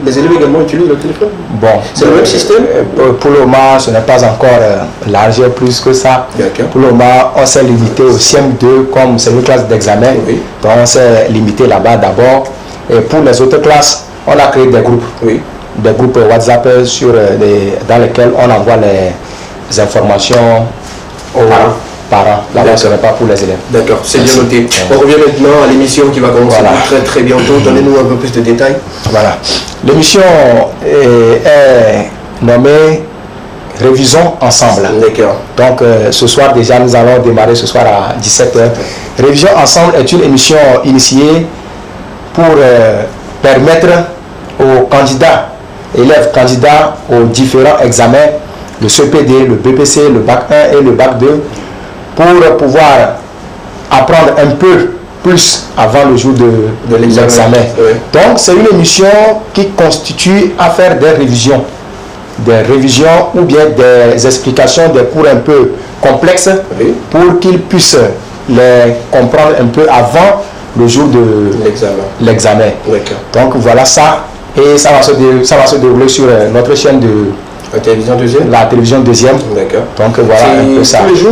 S1: les élèves également utilisent le téléphone?
S7: Bon,
S1: c'est le même système?
S7: Pour le moment, ce n'est pas encore large plus que ça. Pour le moment, on s'est limité au CM2 comme c'est une classe d'examen. Donc on s'est limité là-bas d'abord. Et pour les autres classes, on a créé des groupes. Des groupes WhatsApp dans lesquels on envoie les informations aux parents. Là-bas, ce n'est pas pour les élèves.
S1: D'accord, c'est bien noté. On revient maintenant à l'émission qui va commencer très bientôt. Donnez-nous un peu plus de détails.
S7: Voilà. L'émission est nommée Révisons ensemble. Donc ce soir déjà, nous allons démarrer ce soir à 17h. Révision ensemble est une émission initiée pour permettre aux candidats, élèves candidats aux différents examens, le CPD, le BPC, le Bac 1 et le Bac 2, pour pouvoir apprendre un peu plus avant le jour de l'examen. Donc c'est une émission qui constitue à faire des révisions ou bien des explications des cours un peu complexes pour qu'ils puissent les comprendre un peu avant le jour de l'examen. Donc voilà ça, et ça va se dérouler sur notre chaîne de
S1: la télévision deuxième.
S7: La télévision deuxième. D'accord. Donc voilà un peu ça.
S1: Tous les jours,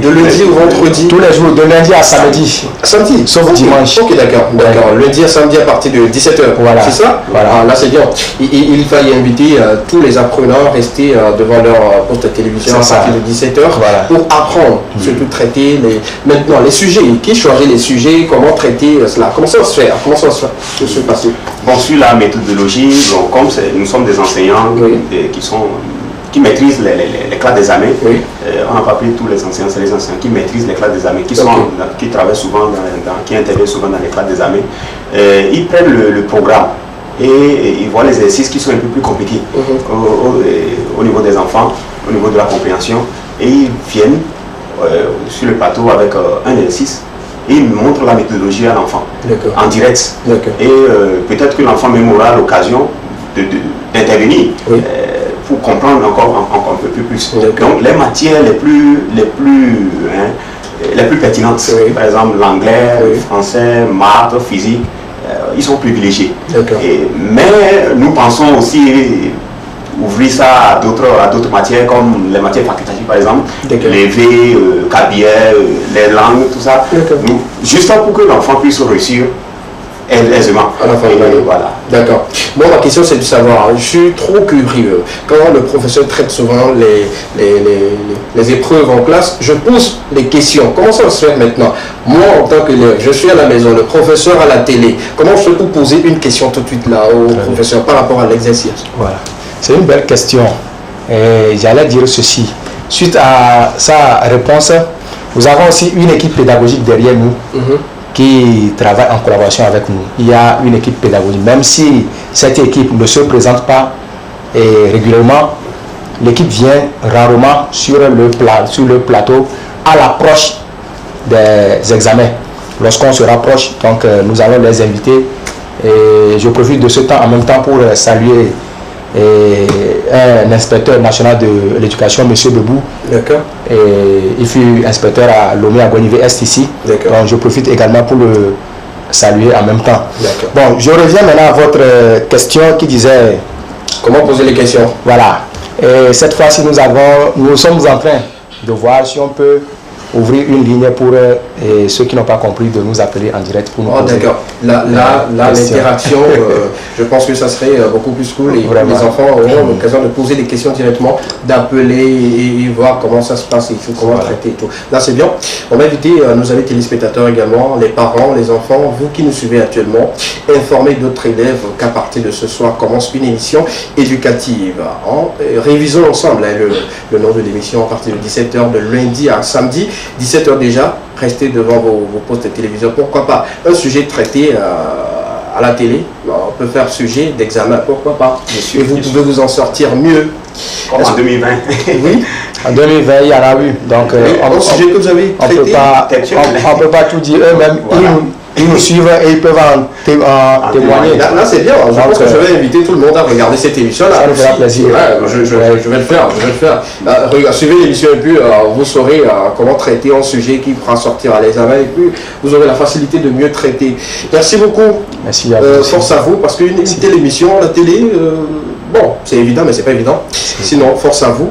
S1: de lundi au vendredi.
S7: Tous les jours, de lundi à samedi.
S1: Samedi.
S7: Sauf dimanche.
S1: Ok, d'accord. Lundi à samedi à partir de 17h.
S7: Voilà.
S1: C'est ça? Voilà. Ah, là c'est bien. Il va y inviter tous les apprenants à rester devant leur poste de télévision à partir de 17h pour apprendre, surtout traiter maintenant les sujets. Qui choisit les sujets? Comment traiter cela? Comment ça se fait? Comment ça se passe?
S6: Bon, sur la méthodologie, bon, comme nous sommes des enseignants qui maîtrisent les classes d'examen, on n'a pas pris tous les enseignants, c'est les enseignants qui maîtrisent les classes d'examen, qui travaillent souvent, qui interviennent souvent dans les classes d'examen. Ils prennent le programme et ils voient les exercices qui sont un peu plus compliqués au niveau des enfants, au niveau de la compréhension, et ils viennent sur le plateau avec un exercice. Et il montre la méthodologie à l'enfant en direct. Et peut-être que l'enfant même aura l'occasion d'intervenir pour comprendre encore un peu plus. Donc les matières les plus pertinentes, par exemple l'anglais, le français, maths, physique, ils sont privilégiés. Mais nous pensons aussi ouvrir ça à d'autres matières comme les matières facultatives par exemple, les V, cabillaire, les langues, tout ça, juste pour que l'enfant puisse réussir aisément.
S1: Voilà. D'accord. Moi ma question c'est de savoir, je suis trop curieux, quand le professeur traite souvent les épreuves en classe, je pose les questions. Comment ça se fait maintenant? Moi en tant qu'élève, je suis à la maison, le professeur à la télé, comment je peux poser une question tout de suite là au professeur par rapport à l'exercice?
S7: Voilà. C'est une belle question. Et j'allais dire ceci. Suite à sa réponse, nous avons aussi une équipe pédagogique derrière nous qui travaille en collaboration avec nous. Il y a une équipe pédagogique. Même si cette équipe ne se présente pas régulièrement, l'équipe vient rarement sur le plateau à l'approche des examens. Lorsqu'on se rapproche, donc nous allons les inviter. Et je profite de ce temps en même temps pour saluer un inspecteur national de l'éducation, M. Bebou. Et il fut inspecteur à Lomé à Guanivé Est ici. Donc je profite également pour le saluer en même temps. Bon, je reviens maintenant à votre question qui disait
S1: comment poser les questions.
S7: Voilà. Et cette fois-ci, nous sommes en train de voir si on peut ouvrir une ligne pour ceux qui n'ont pas compris de nous appeler en direct pour nous poser.
S1: D'accord. Là l'interaction, je pense que ça serait beaucoup plus cool et les enfants auront l'occasion de poser des questions directement, d'appeler et voir comment ça se passe et comment traiter et tout. Là c'est bien. On va inviter nos amis téléspectateurs également, les parents, les enfants, vous qui nous suivez actuellement, informer d'autres élèves qu'à partir de ce soir commence une émission éducative. Révisons ensemble le nom de l'émission à partir de 17h de lundi à samedi. 17h déjà, restez devant vos postes de télévision, pourquoi pas un sujet traité à la télé, on peut faire sujet d'examen, pourquoi pas. Et vous pouvez vous en sortir mieux.
S6: Comme en 2020.
S1: Oui.
S7: En 2020, il y en a eu. Donc,
S1: sujet que vous avez traité,
S7: on peut pas tout dire. Eux-mêmes, voilà. Ils nous suivent et ils peuvent en témoigner.
S1: Là, c'est bien. Je pense que je vais inviter tout le monde à regarder cette émission-là.
S7: Ça nous fera plaisir.
S1: Ouais, je vais le faire. Suivez l'émission et puis vous saurez comment traiter un sujet qui fera sortir à l'examen et puis vous aurez la facilité de mieux traiter. Merci beaucoup.
S7: Merci à vous.
S1: Force à vous parce qu'une l'émission, la télé, bon, c'est évident, mais c'est pas évident. Sinon, force à vous.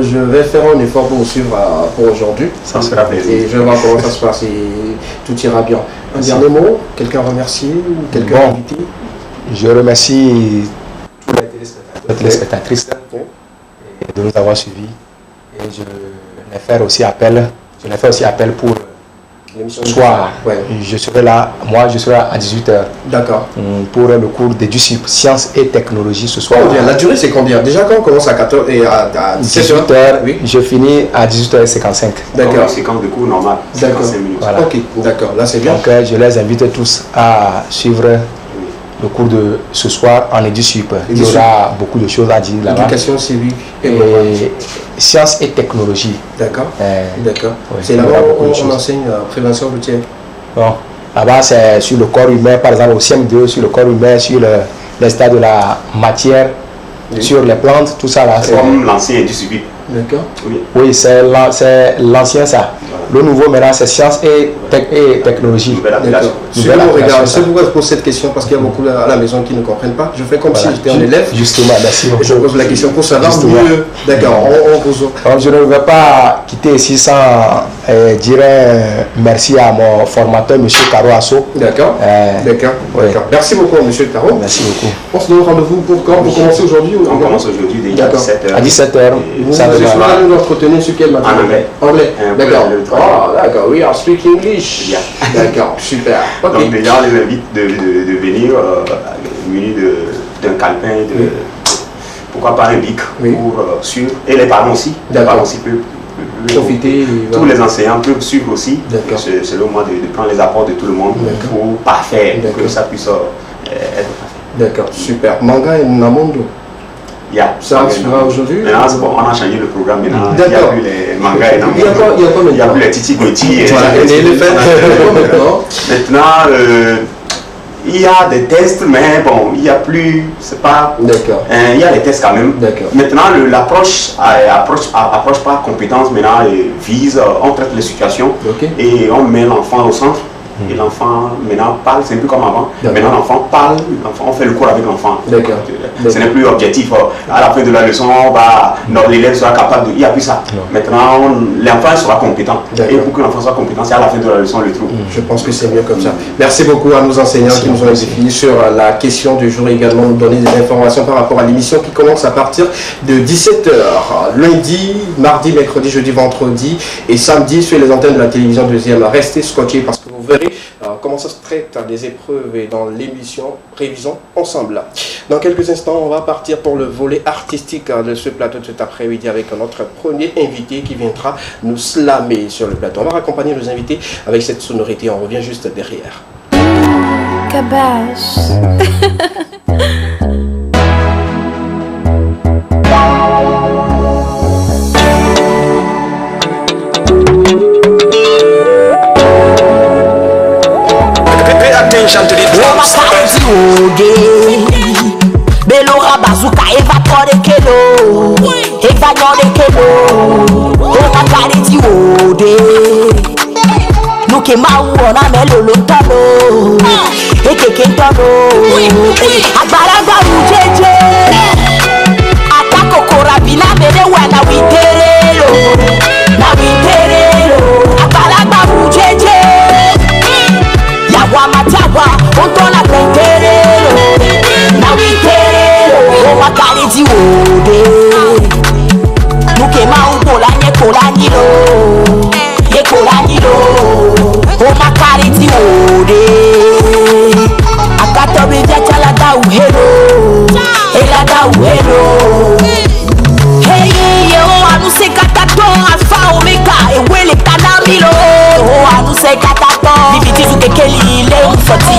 S1: Je vais faire un effort pour vous suivre pour aujourd'hui.
S6: Ça sera plaisir.
S1: Et je vais voir comment ça se passe et tout ira bien. Un dernier mot, quelqu'un remercier ou quelqu'un invité?
S7: Je remercie tous les téléspectatrices de nous avoir suivis. Et je les fais aussi appel pour l'émission soir. Ouais. Je serai là, je serai à 18h.
S1: D'accord.
S7: Pour le cours de DUSUP, Sciences et Technologies ce soir.
S1: La durée c'est combien? Déjà quand on commence à 14 et à
S7: 18h, oui. Je finis à 18h55.
S1: D'accord.
S6: C'est quand de cours normal. 55 minutes.
S7: Voilà.
S1: Ok, d'accord, là c'est bien.
S7: Donc je les invite tous à suivre le cours de ce soir en EduSup. Il y aura beaucoup de choses à dire là-bas.
S1: Éducation civique
S7: et sciences et technologies.
S1: D'accord. D'accord.
S7: Ouais,
S1: c'est là-bas où on enseigne prévention routière.
S7: Bon, là-bas c'est sur le corps humain, par exemple au CM2, sur le corps humain, sur les stades de la matière, sur les plantes, tout ça là.
S6: Comme l'ancien EduSup.
S1: D'accord.
S7: Oui, c'est l'ancien ça. Le nouveau maintenant c'est sciences et technologie.
S1: C'est pourquoi je pose cette question parce qu'il y a beaucoup à la maison qui ne comprennent pas. Je fais comme si j'étais un élève.
S7: Justement, merci.
S1: Je pose la question pour savoir mieux. D'accord,
S7: Donc, je ne vais pas quitter ici sans dire merci à mon formateur, M. Caro Asso.
S1: D'accord. D'accord. Merci beaucoup, M. Caro.
S7: Merci beaucoup.
S1: On se donne rendez-vous pour quand? Pour commencer aujourd'hui?
S6: On commence aujourd'hui déjà à 17h.
S7: À 17h.
S1: Vous allez nous entretenir sur quelle matière?
S6: En anglais.
S1: Anglais. D'accord. Oh, d'accord. We are speaking English.
S6: Yeah.
S1: D'accord. Super. Okay.
S6: Donc déjà, on les invite de venir munis d'un calepin, pourquoi pas un bic pour suivre. Et les parents aussi. Les parents aussi peuvent
S1: profiter.
S6: Tous les enseignants peuvent suivre aussi. Selon moi, de prendre les apports de tout le monde pour parfaire, pour que ça puisse être parfait.
S1: D'accord. Super. Manga et Namondo. Ça sera aujourd'hui.
S6: Maintenant, on a changé le programme. Maintenant, il n'y a plus les mangas et Namondo. Il n'y a plus les Titi Goti. Maintenant, il y a des tests, mais bon, il n'y a plus, c'est pas...
S1: D'accord.
S6: Il y a des tests quand même.
S1: D'accord.
S6: Maintenant, l'approche approche par compétence, maintenant, vise, on traite les situations et on met l'enfant au centre. Et l'enfant maintenant parle, c'est un peu comme avant. Maintenant l'enfant parle, on fait le cours avec l'enfant. Ce n'est plus objectif. À la fin de la leçon, l'élève sera capable de... Il n'y a plus ça. Maintenant, l'enfant sera compétent. Et pour que l'enfant soit compétent, c'est à la fin de la leçon le trouve.
S1: Je pense que c'est mieux comme ça. Merci beaucoup à nos enseignants qui nous ont expliqué sur la question du jour et également nous donner des informations par rapport à l'émission qui commence à partir de 17h. Lundi, mardi, mercredi, jeudi, vendredi et samedi sur les antennes de la télévision deuxième. Restez scotchés parce que vous verrez comment ça se traite des épreuves et dans l'émission Révisons ensemble. Dans quelques instants, on va partir pour le volet artistique de ce plateau de cet après-midi avec notre premier invité qui viendra nous slammer sur le plateau. On va raccompagner nos invités avec cette sonorité. On revient juste derrière.
S8: Cabache.
S2: Belora bazuka evapore kelo evanyore kelo ona kariti ode nuke mau ona melolo ntano ekeke ntano agbaragba ujeje atakokora bila mele wana witerelo na witerelo agbaragba ujeje yawa matawa ontola witerelo na witerelo omakariti ode nuke mau bola nyekolanyilo yekolanyilo omakariti ode akatobe jachala uhero elada uhero hey yo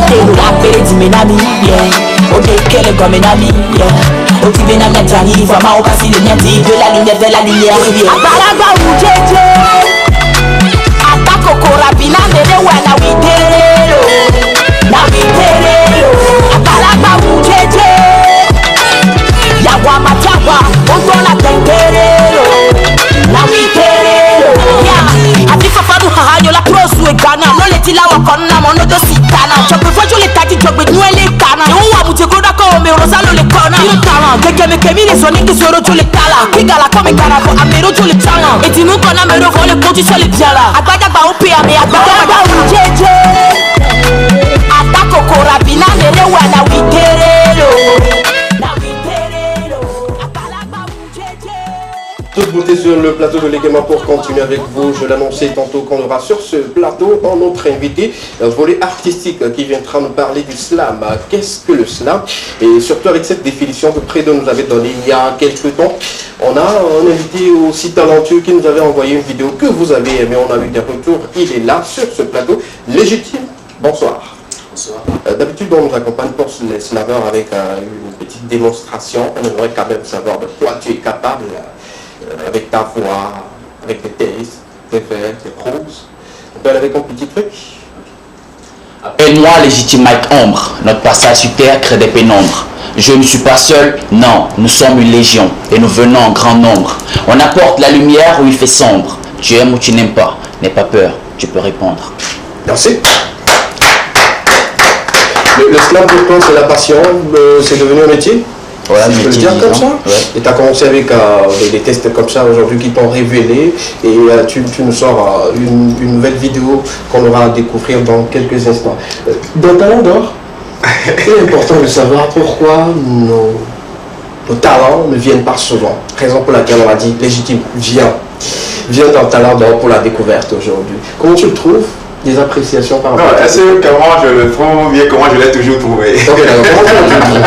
S2: Tero la pere di menami, yeah. O dekele comme un ami, yeah. O tibe na miatari, vraiment on passe le miati. De la lumière vers la lumière, yeah. Abalagba ujeje Atako korabina mele wana witerelo. Na witerelo Abalagba ujeje Yawa matawa, ondola tengerelo. Na witerelo, yeah. Atifa fadu hahanyo la prosu e gana. No leti la wakona mono do sitana. Chokwe fwajo le tati chokwe nwe le kana. Ewa mutekoda ko me rosalo le kona. Ino tala, keke me kemi le soni ki soro jo le tala. Kigala kome karabo amero jo le tala. Eti nuko na mero vole konti so le piala. Agbaja gba upe ame agbaja gba ujeje Atako korabina mele wana witerelo. Na witerelo Abalagba ujeje.
S1: Toute beauté sur le plateau de l'Egema pour continuer avec vous. Je l'annonçais tantôt qu'on aura sur ce plateau un autre invité, un volet artistique qui viendra nous parler du slam. Qu'est-ce que le slam? Et surtout avec cette définition que Prédo nous avait donnée il y a quelques temps. On a un invité aussi talentueux qui nous avait envoyé une vidéo que vous avez aimé. On a eu des retours. Il est là sur ce plateau. Légitime, bonsoir.
S8: Bonsoir.
S1: D'habitude, on nous accompagne pour les slameurs avec une petite démonstration. On aimerait quand même savoir de quoi tu es capable. Avec ta voix, avec tes textes, tes vers, tes proses. On peut aller avec un petit truc.
S8: Appelle-moi légitime Mike Ombre. Notre passage sur terre crée des pénombres. Je ne suis pas seul, non, nous sommes une légion et nous venons en grand nombre. On apporte la lumière où il fait sombre. Tu aimes ou tu n'aimes pas, n'aie pas peur, tu peux répondre.
S1: Merci. Le slam pour toi, c'est la passion, c'est devenu un métier.
S8: Ouais,
S1: si je peux le dire comme ça. Ouais. Et tu as commencé avec des tests comme ça aujourd'hui qui t'ont révélé. Et tu nous sors une nouvelle vidéo qu'on aura à découvrir dans quelques instants. Dans Talent d'Or, il est important de savoir pourquoi nos talents ne viennent pas souvent. Raison pour laquelle on a dit légitime, viens dans Talent d'Or pour la découverte aujourd'hui. Comment tu le trouves? Des appréciations par rapport
S4: à ça? Comment je le trouve bien, comment je l'ai toujours trouvé.
S1: Ok, d'accord. Comment tu l'as trouvé?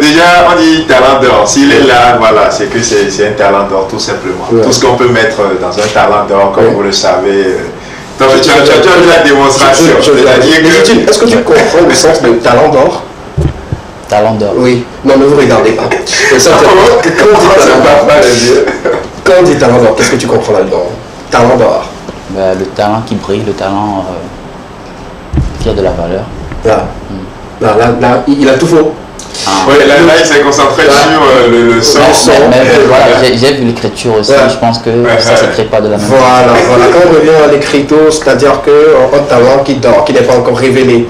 S4: Déjà, on dit talent d'or. S'il est là, voilà, c'est que c'est un talent d'or, tout simplement. Ouais. Tout ce qu'on peut mettre dans un talent d'or, comme vous le savez. Donc, tu as vu la démonstration.
S1: Est-ce que tu comprends le sens de talent d'or?
S8: Talent d'or.
S1: Oui. Non, ne vous regardez pas. Quand on dit talent d'or, qu'est-ce que tu comprends là-dedans? Talent d'or.
S8: Le talent qui brille, le talent qui a de la valeur.
S1: Là, il a tout faux.
S4: Oui, là, il s'est concentré sur le son.
S8: Mais voilà, j'ai vu l'écriture aussi, je pense que ça ne s'écrit pas de la même
S1: façon. Voilà. Quand on revient à l'écriture, c'est-à-dire qu'un talent qui dort, qui n'est pas encore révélé.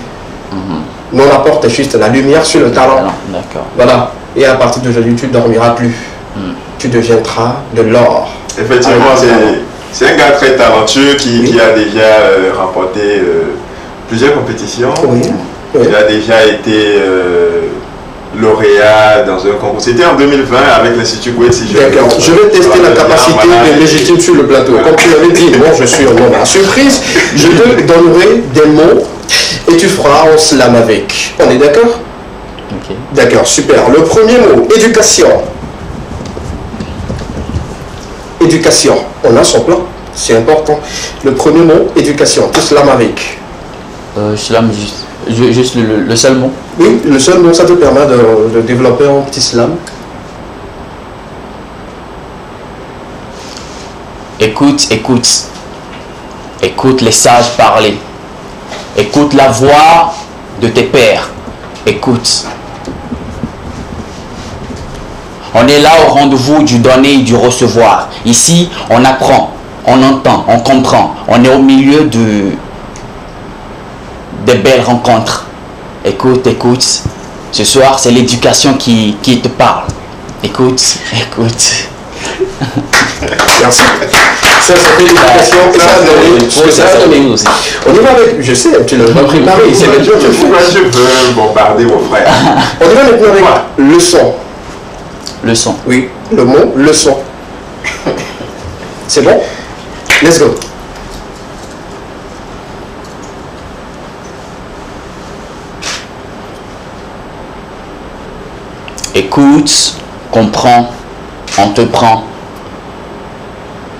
S1: Nous, on apporte juste la lumière sur le talent.
S8: D'accord.
S1: Voilà. Et à partir d'aujourd'hui, tu ne dormiras plus. Tu deviendras de l'or.
S4: Effectivement, c'est un gars très talentueux qui a déjà remporté plusieurs compétitions.
S1: Oui.
S4: Il a déjà été lauréat dans un concours. C'était en 2020 avec l'Institut Gouet.
S1: D'accord. Je vais tester la capacité de légitime sur le plateau. Comme tu l'avais dit, moi je suis un homme à surprise. Je te donnerai des mots et tu feras un slam avec. On est d'accord?
S8: Ok.
S1: D'accord, super. Le premier mot, éducation. Éducation. On a son plan. C'est important. Le premier mot, éducation. Tu slam avec.
S8: Slam juste le seul mot.
S1: Oui, le seul mot, ça te permet de développer un petit slam.
S8: Écoute les sages parler. Écoute la voix de tes pères. Écoute. On est là au rendez-vous du donner et du recevoir. Ici, on apprend, on entend, on comprend. On est au milieu des belles rencontres. Écoute. Ce soir, c'est l'éducation qui te parle. Écoute.
S1: Merci. Ça fait l'éducation. On y va avec, je sais, tu l'as pas préparé. C'est le jour que
S4: je veux bombarder mon frère.
S1: On y va maintenant avec leçon.
S8: Leçon.
S1: Oui, le mot leçon. C'est bon? Let's go.
S8: Écoute, comprends, on te prend.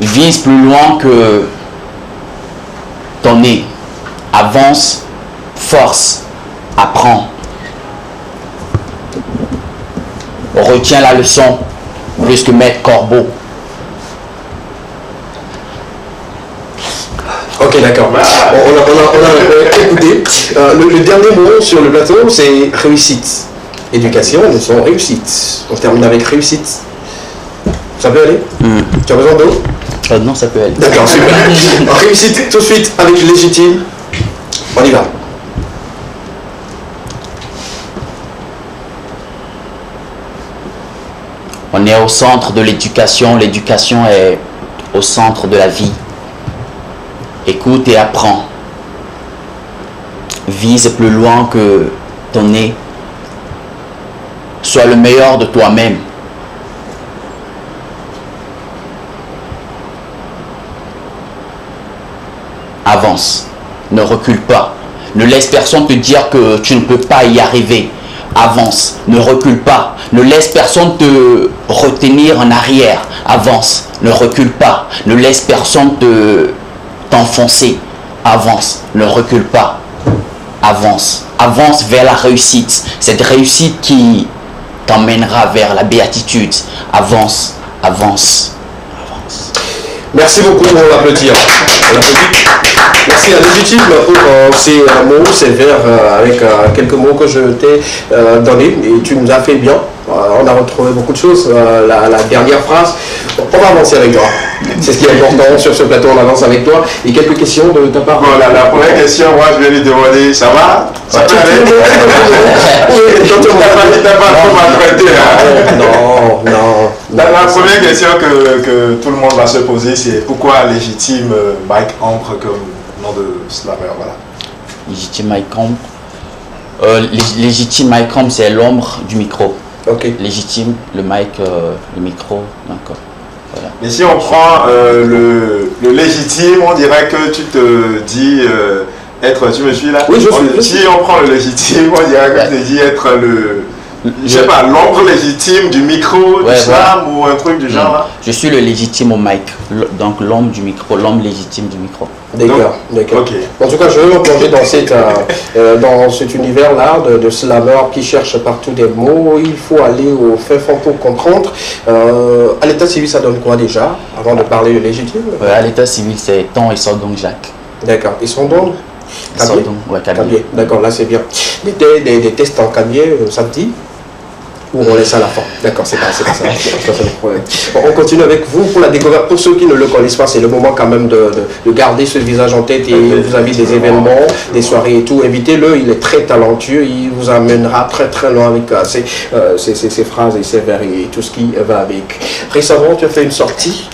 S8: Vise plus loin que ton nez. Avance, Force, apprends. Retiens la leçon, plus que Maître Corbeau.
S1: Ok, d'accord. On a écouté. Le dernier mot sur le plateau, c'est réussite. Éducation, nous sommes réussite. On termine avec réussite. Ça peut aller? Tu as besoin d'eau?
S8: Non, ça peut aller.
S1: D'accord, super. Réussite tout de suite avec légitime. On y va.
S8: On est au centre de l'éducation. L'éducation est au centre de la vie. Écoute et apprends. Vise plus loin que ton nez. Sois le meilleur de toi-même. Avance. Ne recule pas. Ne laisse personne te dire que tu ne peux pas y arriver. Avance. Ne recule pas. Ne laisse personne te retenir en arrière. Avance. Ne recule pas. Ne laisse personne t'enfoncer. Avance. Ne recule pas. Avance. Avance vers la réussite. Cette réussite qui t'emmènera vers la béatitude. Avance. Avance. Avance.
S1: Merci beaucoup, on l'applaudit. Merci à Légitime pour ces mots, ces vers avec quelques mots que je t'ai donnés et tu nous as fait bien. On a retrouvé beaucoup de choses. La dernière phrase, on va avancer avec toi. C'est ce qui est important sur ce plateau, on avance avec toi. Et quelques questions de ta part.
S4: Bon, la première question, moi je vais lui demander, ça va? Ça peut aller? T'as pas trop maltraité, hein?
S1: Non.
S4: La première question que tout le monde va se poser, c'est pourquoi Légitime Mike Ancre comme nom de slammer, voilà.
S8: Légitime Mike Ancre. Légitime Mike Ancre, c'est l'ombre du micro.
S1: Ok.
S8: Légitime, le mic, le micro, donc voilà.
S4: Mais si on prend le légitime, on dirait que tu te dis être, tu me suis là?
S1: Oui, je suis.
S4: Si on prend le légitime, on dirait que tu te dis être je sais pas, l'ombre légitime du micro, du slam ou un truc du genre là.
S8: Je suis le légitime au mic, donc l'ombre du micro, l'ombre légitime du micro.
S1: D'accord.
S4: Ok.
S1: En tout cas, je veux me plonger dans cet univers-là de slammer qui cherche partout des mots. Il faut aller au fin fond pour comprendre. À l'état civil, ça donne quoi déjà, avant de parler de légitime?
S8: À l'état civil, c'est Ton et Sordong Jacques.
S1: D'accord. Ils sont donc Cabier. D'accord, là c'est bien. Des tests en Cabier, ça te dit? Ou on laisse à la fin. D'accord, c'est pas ça. C'est le problème. Bon, on continue avec vous pour la découverte. Pour ceux qui ne le connaissent pas, c'est le moment quand même de garder ce visage en tête et vous avez des événements, des soirées et tout. Invitez-le, il est très talentueux, il vous amènera très très loin avec ses phrases et ses vers et tout ce qui va avec. Récemment, tu as fait une sortie,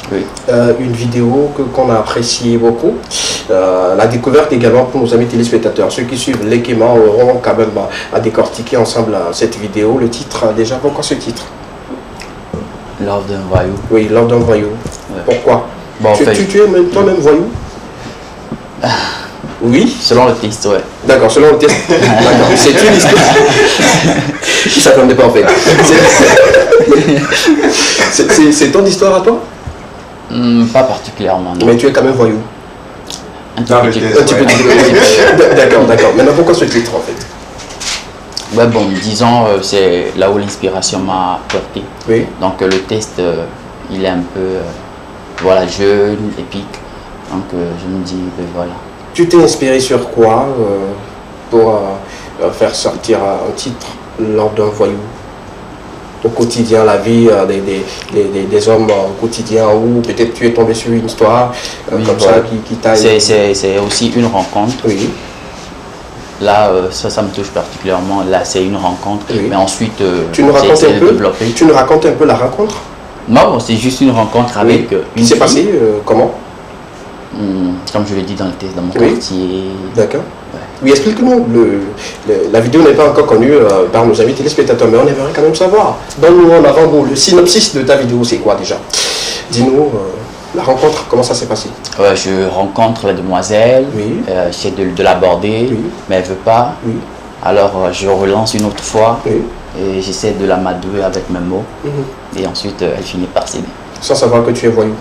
S1: une vidéo qu'on a appréciée beaucoup. La découverte également pour nos amis téléspectateurs. Ceux qui suivent Lekema auront quand même à décortiquer ensemble cette vidéo. Le titre déjà, pourquoi ce titre?
S8: Love d'un voyou.
S1: Oui, Love d'un voyou. Ouais. Pourquoi?
S8: Bon,
S1: tu es toi-même voyou? Oui.
S8: Selon le texte, ouais.
S1: D'accord, selon le texte. D'accord. C'est une histoire. Je ne s'attendais pas en fait. C'est ton histoire à toi?
S8: Pas particulièrement. Non.
S1: Mais tu es quand même voyou.
S8: Un petit peu.
S1: D'accord. Maintenant, pourquoi ce titre en fait?
S8: Ouais, bon, disons, c'est là où l'inspiration m'a porté.
S1: Oui.
S8: Donc le test, il est un peu, voilà, jeune, épique. Donc je me dis, ben voilà. Tu
S1: t'es inspiré sur quoi pour faire sortir un titre lors d'un voyou? Au quotidien, la vie des hommes au quotidien, ou peut-être tu es tombé sur une histoire comme ça qui t'a...
S8: C'est aussi une rencontre.
S1: Oui.
S8: Là, ça me touche particulièrement. Là, c'est une rencontre. Oui. Mais ensuite,
S1: tu nous racontes un peu la rencontre?
S8: Non, c'est juste une rencontre avec une
S1: qui s'est passé comment?
S8: Comme je l'ai dit dans le test, dans mon quartier.
S1: D'accord. Ouais. Oui, explique-nous. La vidéo n'est pas encore connue par nos amis téléspectateurs, mais on aimerait quand même savoir. Donne-nous en avant le synopsis de ta vidéo, c'est quoi déjà? Dis-nous. La rencontre, comment ça s'est passé?
S8: Je rencontre la demoiselle, j'essaie de l'aborder, mais elle ne veut pas. Oui. Alors je relance une autre fois et j'essaie de l'amadouer avec mes mots. Et ensuite elle finit par céder.
S1: Sans savoir que tu es voyou?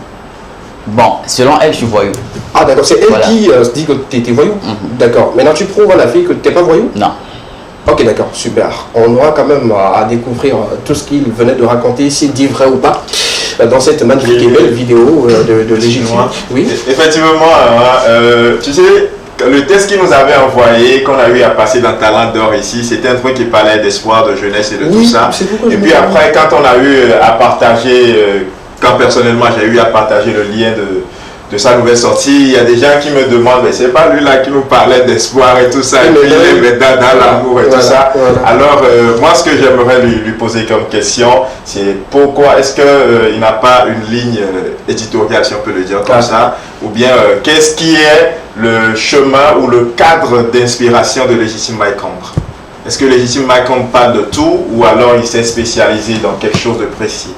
S8: Bon, selon elle, je suis voyou.
S1: Ah d'accord, c'est elle
S8: Voilà.
S1: qui se dit que tu étais voyou. D'accord. Maintenant tu prouves à la fille que tu n'es pas voyou.
S8: Non.
S1: Ok, d'accord, super. On aura quand même à découvrir tout ce qu'il venait de raconter, s'il dit vrai ou pas, dans cette magnifique et belle vidéo de légitime. Oui.
S4: Effectivement, tu sais, le test qu'il nous avait envoyé, qu'on a eu à passer dans Talent d'Or ici, c'était un truc qui parlait d'espoir, de jeunesse et de tout ça. Et puis après, quand on a eu à partager, quand personnellement j'ai eu à partager le lien de sa nouvelle sortie, il y a des gens qui me demandent, mais c'est pas lui là qui nous parlait d'espoir et tout ça, et puis il est maintenant dans l'amour et tout ça. Alors, moi, ce que j'aimerais lui poser comme question, c'est pourquoi est-ce qu'il n'a pas une ligne éditoriale, si on peut le dire comme ça, ou bien qu'est-ce qui est le chemin ou le cadre d'inspiration de Légitime Mike Ombre? Est-ce que Légitime Mike Ombre parle de tout, ou alors il s'est spécialisé dans quelque chose de précis?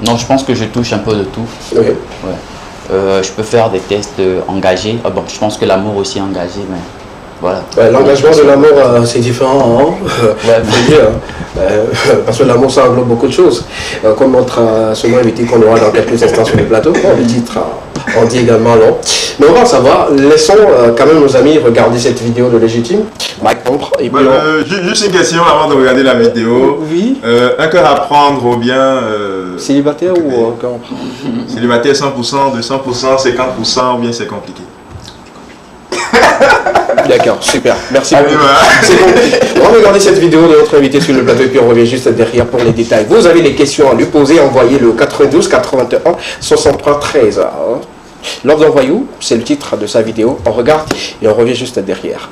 S8: Non, je pense que je touche un peu de tout.
S1: Oui.
S8: Ouais. Je peux faire des tests engagés. Bon, je pense que l'amour aussi est engagé, mais voilà.
S1: Ouais, l'engagement de l'amour, c'est différent. Faut dire, parce que l'amour, ça englobe beaucoup de choses. Comme notre second invité qu'on aura dans quelques instants sur le plateau, le titre on dit également non. Mais on va en savoir. Laissons quand même nos amis regarder cette vidéo de Légitime. Mike Ombre. Et puis
S4: juste une question avant de regarder la vidéo.
S1: Oui.
S4: Un cœur à prendre ou bien...
S1: célibataire ou un cœur à prendre?
S4: Célibataire 100%, 200%, 50% ou bien c'est compliqué?
S1: D'accord, super. Merci
S4: Allez,
S1: beaucoup.
S4: voilà.
S1: C'est compliqué. On va regarder cette vidéo de notre invité sur le plateau et puis on revient juste derrière pour les détails. Vous avez des questions à lui poser, envoyez le 92 81 63 13. L'ordre d'envoyou, c'est le titre de sa vidéo. On regarde et on revient juste derrière.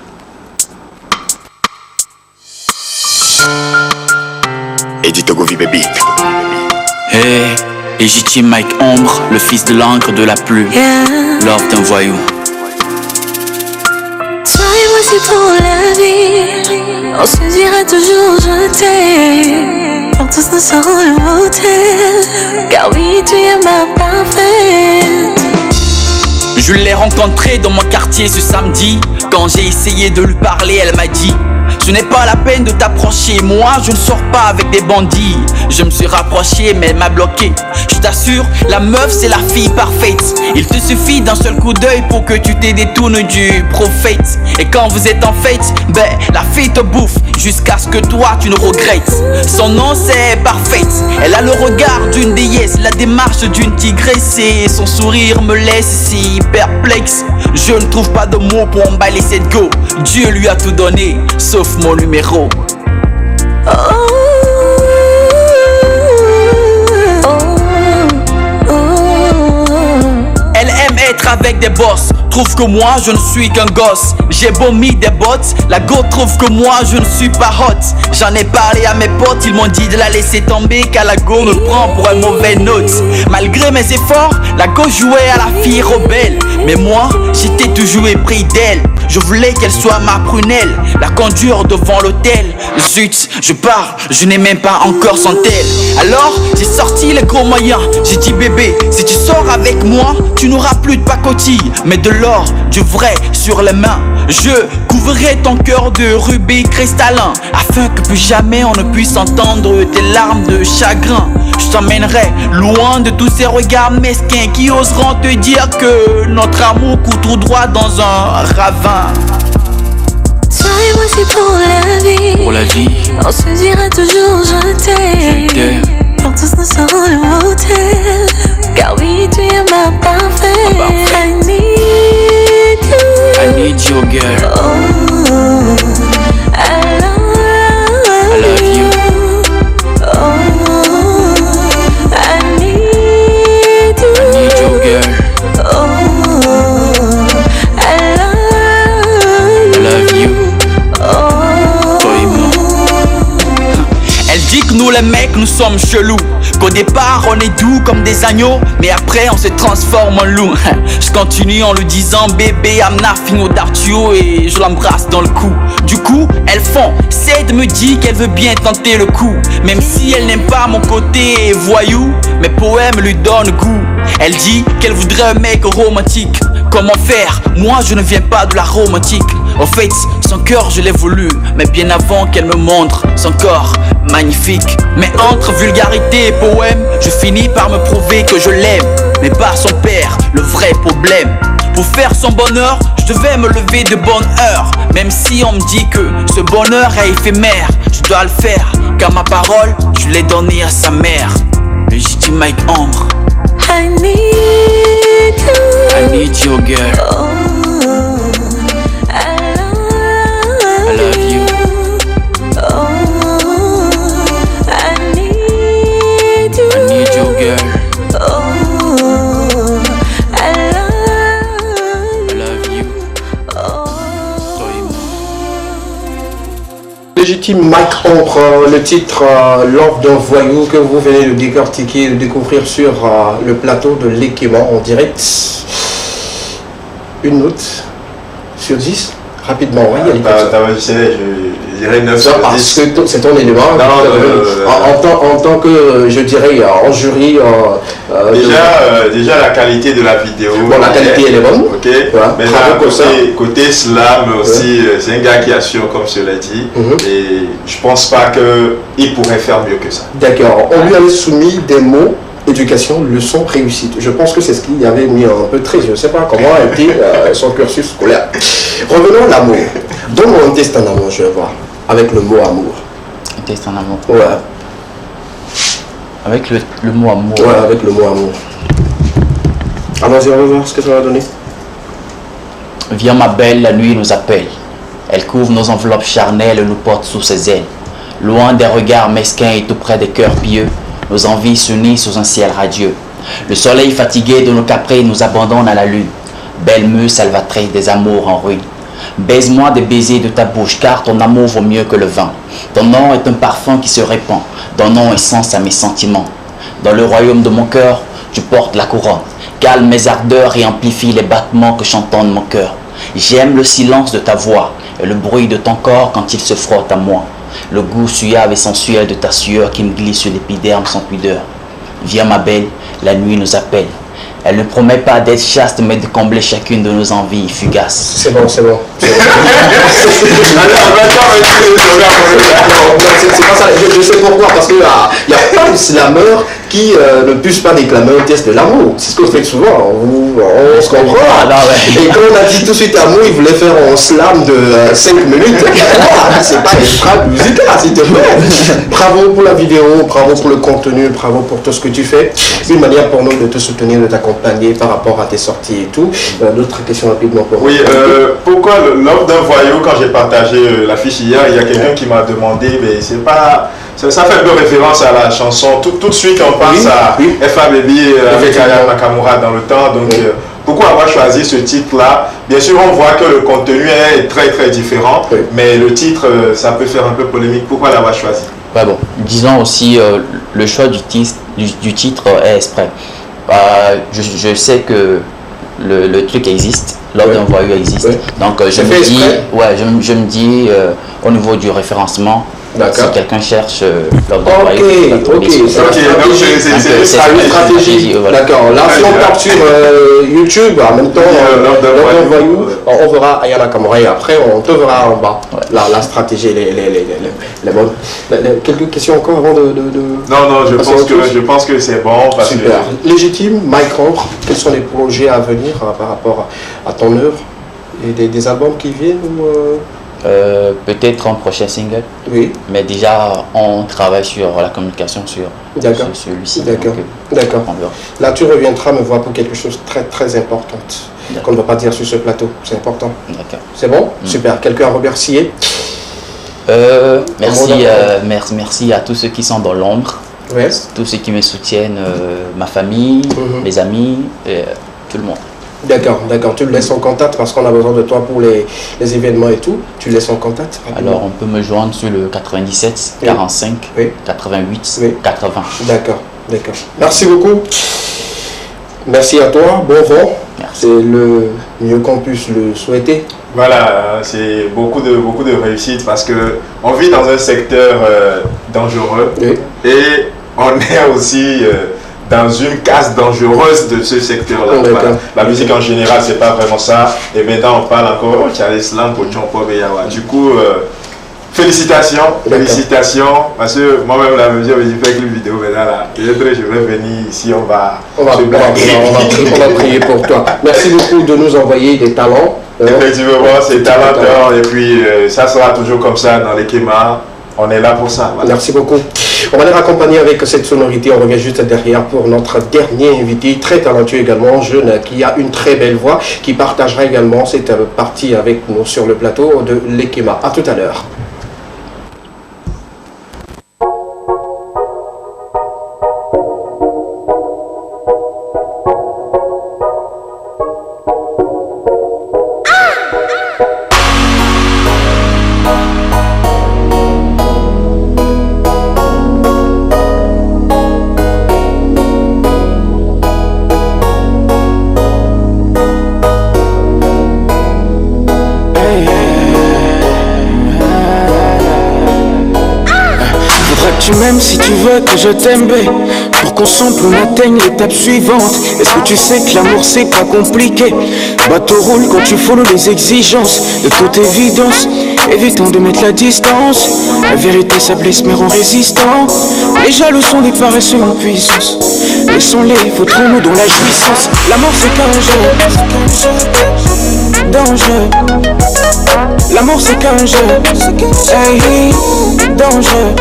S5: Edito Govi Baby.
S8: Hey, Légitime Mike Ombre, le fils de l'encre de la plume. L'ordre d'un voyou.
S9: Toi et moi c'est pour la vie. On se dira toujours je t'aime. Quand tous nous serons le motel. Car oui, tu es ma parfaite.
S8: Je l'ai rencontrée dans mon quartier ce samedi. Quand j'ai essayé de lui parler, elle m'a dit: ce n'est pas la peine de t'approcher, moi je ne sors pas avec des bandits. Je me suis rapproché mais elle m'a bloqué. Je t'assure, la meuf c'est la fille parfaite. Il te suffit d'un seul coup d'œil pour que tu te détournes du prophète. Et quand vous êtes en fête, ben la fille te bouffe jusqu'à ce que toi tu ne regrettes. Son nom c'est Parfaite. Elle a le regard d'une déesse, la démarche d'une tigresse et son sourire me laisse si perplexe. Je ne trouve pas de mots pour emballer cette go. Dieu lui a tout donné, sauf mon numéro. Elle aime être avec des boss, trouve que moi je ne suis qu'un gosse. J'ai beau mis des bottes, la go trouve que moi je ne suis pas hot. J'en ai parlé à mes potes, ils m'ont dit de la laisser tomber car la go me prend pour un mauvais note. Malgré mes efforts, la go jouait à la fille rebelle. Mais moi, j'étais toujours épris d'elle. Je voulais qu'elle soit ma prunelle, la conduire devant l'hôtel. Zut, je parle, je n'ai même pas encore son tel. Alors, j'ai sorti les gros moyens. J'ai dit bébé, si tu sors avec moi, tu n'auras plus de pacotille, mais de l'or, du vrai sur les mains. Je couvrirai ton cœur de rubis cristallin, afin que plus jamais on ne puisse entendre tes larmes de chagrin. Je t'emmènerai loin de tous ces regards mesquins qui oseront te dire que notre amour court tout droit dans un ravin.
S9: Toi et moi c'est pour la vie.
S8: Pour la vie,
S9: on se dira toujours je t'aime. Quand tous nous serons le motel. Car oui, tu es ma parfaite. I need you.
S8: I need you, girl.
S9: Oh, I love you. Oh, I need you.
S8: I need you, girl.
S9: Oh, I love you.
S8: Elle dit que nous les mecs nous sommes chelous, qu'au départ on est doux comme des agneaux, mais après on se transforme en loup. Je continue en lui disant bébé I'm nothing without you et je l'embrasse dans le cou. Du coup elle fond, Ced me dit qu'elle veut bien tenter le coup, même si elle n'aime pas mon côté voyou, mes poèmes lui donnent goût. Elle dit qu'elle voudrait un mec romantique. Comment faire? Moi je ne viens pas de la romantique. Au fait, son cœur je l'ai voulu, mais bien avant qu'elle me montre son corps magnifique. Mais entre vulgarité et poème, je finis par me prouver que je l'aime, mais pas son père. le vrai problème. Pour faire son bonheur, je devais me lever de bonne heure. Même si on me dit que ce bonheur est éphémère, je dois le faire, car ma parole, je l'ai donnée à sa mère. Légitime Mike Ambre.
S9: I need you.
S8: I need you, girl.
S9: Oh,
S8: I love you.
S9: Oh, I need you.
S8: I need you, girl.
S9: Oh, I
S8: love you. Toi et moi.
S1: Légitime Mike Ambre, le titre L'ordre d'un voyou que vous venez de décortiquer, de découvrir sur le plateau de l'Équément en direct. Une note sur 10, rapidement, oui,
S4: je dirais 9 sur 10.
S1: Parce que c'est ton élément. En tant que, je dirais, en jury.
S4: Déjà la qualité de la vidéo.
S1: Bon, la qualité elle est bonne.
S4: Ok.
S1: Voilà.
S4: Mais côté slam aussi, c'est un gars qui assure, comme je l'ai dit. Et je pense pas qu'il pourrait faire mieux que ça.
S1: D'accord. On lui avait soumis des mots. Éducation, leçon, réussite. Je pense que c'est ce qu'il y avait mis un peu très. Je ne sais pas comment a été son cursus scolaire. Revenons à l'amour. Donne-moi un test en amour, je vais voir. Avec le mot amour.
S8: Un test en amour.
S1: Ouais.
S8: Avec le mot amour.
S1: Ouais, avec le mot amour. Allons-y, on va voir ce que ça va donner.
S8: Viens ma belle, la nuit nous appelle. Elle couvre nos enveloppes charnelles et nous porte sous ses ailes. Loin des regards mesquins et tout près des cœurs pieux, nos envies s'unissent sous un ciel radieux. Le soleil fatigué de nos caprices nous abandonne à la lune. Belle muse salvatrice des amours en ruine. Baise-moi des baisers de ta bouche, car ton amour vaut mieux que le vin. Ton nom est un parfum qui se répand, donnant essence à mes sentiments. Dans le royaume de mon cœur, tu portes la couronne. Calme mes ardeurs et amplifie les battements que j'entends de mon cœur. J'aime le silence de ta voix et le bruit de ton corps quand il se frotte à moi. Le goût suave et sensuel de ta sueur qui me glisse sur l'épiderme sans pudeur. Viens ma belle, la nuit nous appelle. Elle ne promet pas d'être chaste, mais de combler chacune de nos envies fugaces.
S1: C'est bon, c'est bon. C'est pas ça. Je sais pourquoi, parce qu'il n'y a pas de slammer qui ne puisse pas déclamer un test de l'amour. C'est ce que vous faites souvent. On se comprend. Et quand on a dit tout de suite amour, il voulait faire un slam de 5 minutes. C'est pas une frappe musicale, s'il te plaît. Bravo pour la vidéo, bravo pour le contenu, bravo pour tout ce que tu fais. Une manière pour nous de te soutenir, de t'accompagner par rapport à tes sorties et tout. D'autres questions rapidement pour
S4: Oui, pourquoi l'ordre d'un voyou, quand j'ai partagé l'affiche hier, il y a quelqu'un qui m'a demandé, mais c'est pas... Ça fait un peu référence à la chanson. Tout de suite, on pense à F.A. Baby avec Aya Nakamura dans le temps. Donc, pourquoi avoir choisi ce titre-là? Bien sûr, on voit que le contenu est très très différent, mais le titre, ça peut faire un peu polémique. Pourquoi l'avoir choisi?
S8: Ouais, bon, disons aussi, le choix du titre est exprès. Je sais que le truc existe, l'ordre d'un voyou existe. Donc je me dis, au niveau du référencement, si quelqu'un cherche l'ordre d'un voyou,
S1: c'est une stratégie. D'accord. Là, si on tape sur YouTube, en même temps, l'ordre d'un voyou, on verra Aya Nakamura et après on te verra en bas la stratégie, les bonnes. Quelques questions encore avant de...
S4: Non, je pense que c'est bon.
S1: Super. Légitime, Mike Ambre, quels sont les projets à venir par rapport à ton œuvre et des albums qui viennent ou
S8: peut-être un prochain single.
S1: Oui.
S8: Mais déjà, on travaille sur la communication sur celui-ci.
S1: D'accord. Là, tu reviendras me voir pour quelque chose de très très important qu'on ne va pas dire sur ce plateau. C'est important.
S8: D'accord.
S1: C'est bon? Super. Quelqu'un à remercier?
S8: Merci à tous ceux qui sont dans l'ombre, tous ceux qui me soutiennent, ma famille, mes amis, tout le monde.
S1: D'accord. Tu le laisses en contact parce qu'on a besoin de toi pour les événements et tout. Tu le laisses en contact rapidement.
S8: Alors on peut me joindre sur le 97 45 88 80.
S1: D'accord. Merci beaucoup. Merci à toi. Bon vent. C'est le mieux qu'on puisse le souhaiter.
S4: Voilà, c'est beaucoup de réussite parce que on vit dans un secteur dangereux et on est aussi dans une case dangereuse de ce secteur-là. Voilà. La musique en général, c'est pas vraiment ça. Et maintenant, on parle encore au Charles Slam, au Tchompo Beyawa. Du coup, Félicitations, parce que moi-même la mesure j'ai fait une vidéo maintenant là. Peut-être je vais venir ici, on va
S1: prier pour toi. Merci beaucoup de nous envoyer des talents.
S4: Effectivement, c'est talenteur et puis ça sera toujours comme ça dans les Kéma. On est là pour ça. Voilà.
S1: Merci beaucoup. On va les raccompagner avec cette sonorité. On revient juste derrière pour notre dernier invité, très talentueux également, jeune, qui a une très belle voix, qui partagera également cette partie avec nous sur le plateau de l'Ekema. À tout à l'heure.
S10: Même si tu veux que je t'aime, pour qu'ensemble on atteigne l'étape suivante. Est-ce que tu sais que l'amour c'est pas compliqué? Bateau roule quand tu follow les exigences. De toute évidence, évitons de mettre la distance. La vérité ça blesse mais rend résistant. Les jaloux sont des paresseux en puissance. Laissons-les, faut-nous dans la jouissance. L'amour c'est qu'un jeu, dangereux. L'amour c'est qu'un jeu, hey, dangereux.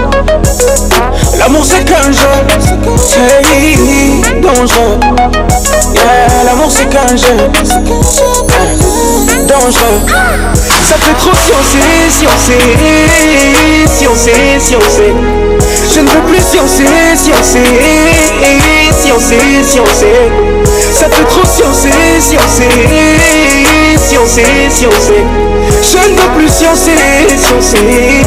S10: L'amour c'est qu'un jeu, hey, dangereux. Yeah, l'amour c'est qu'un jeu, dangereux. Ça fait trop si on sait, si on sait, si on sait, si on sait. Je ne veux plus si on sait, si on sait, si on sait, si on sait. Ça fait trop si on sait, si on sait, si on sait, si on sait. Je ne veux plus si on sait, si on sait.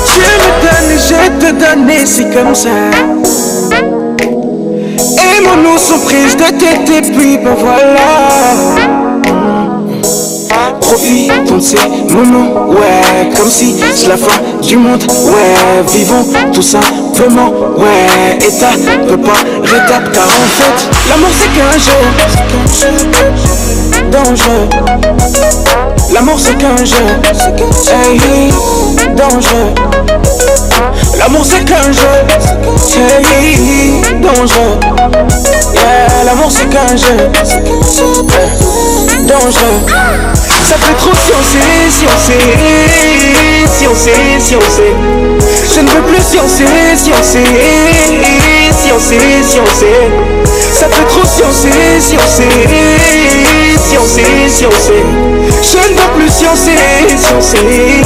S10: Je me donne et je te donne et c'est comme ça. Aimons-nous sont prises de tête et puis ben voilà. Profitons de ces moments, ouais, comme si c'est la fin du monde, ouais, vivons tout simplement, ouais, état peut pas rétap car en fait, l'amour c'est qu'un jeu, dangereux. L'amour c'est qu'un jeu, hey, dangereux. L'amour c'est qu'un jeu, hey, dangereux. Yeah, l'amour c'est qu'un jeu, dangereux. Ça fait trop si on sait, si on sait, si on sait, si on sait. Je ne veux plus si on sait, si on sait, si on sait, si on sait. Ça fait trop si on sait, si on sait, si on sait, si on sait. Je ne veux plus si on sait, si on sait.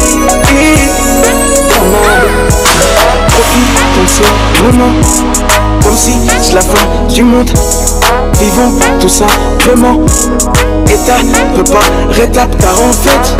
S10: Profitons de ce moment, comme si c'est la fin du monde. Vivons tout simplement. État peut pas rétap car en fait.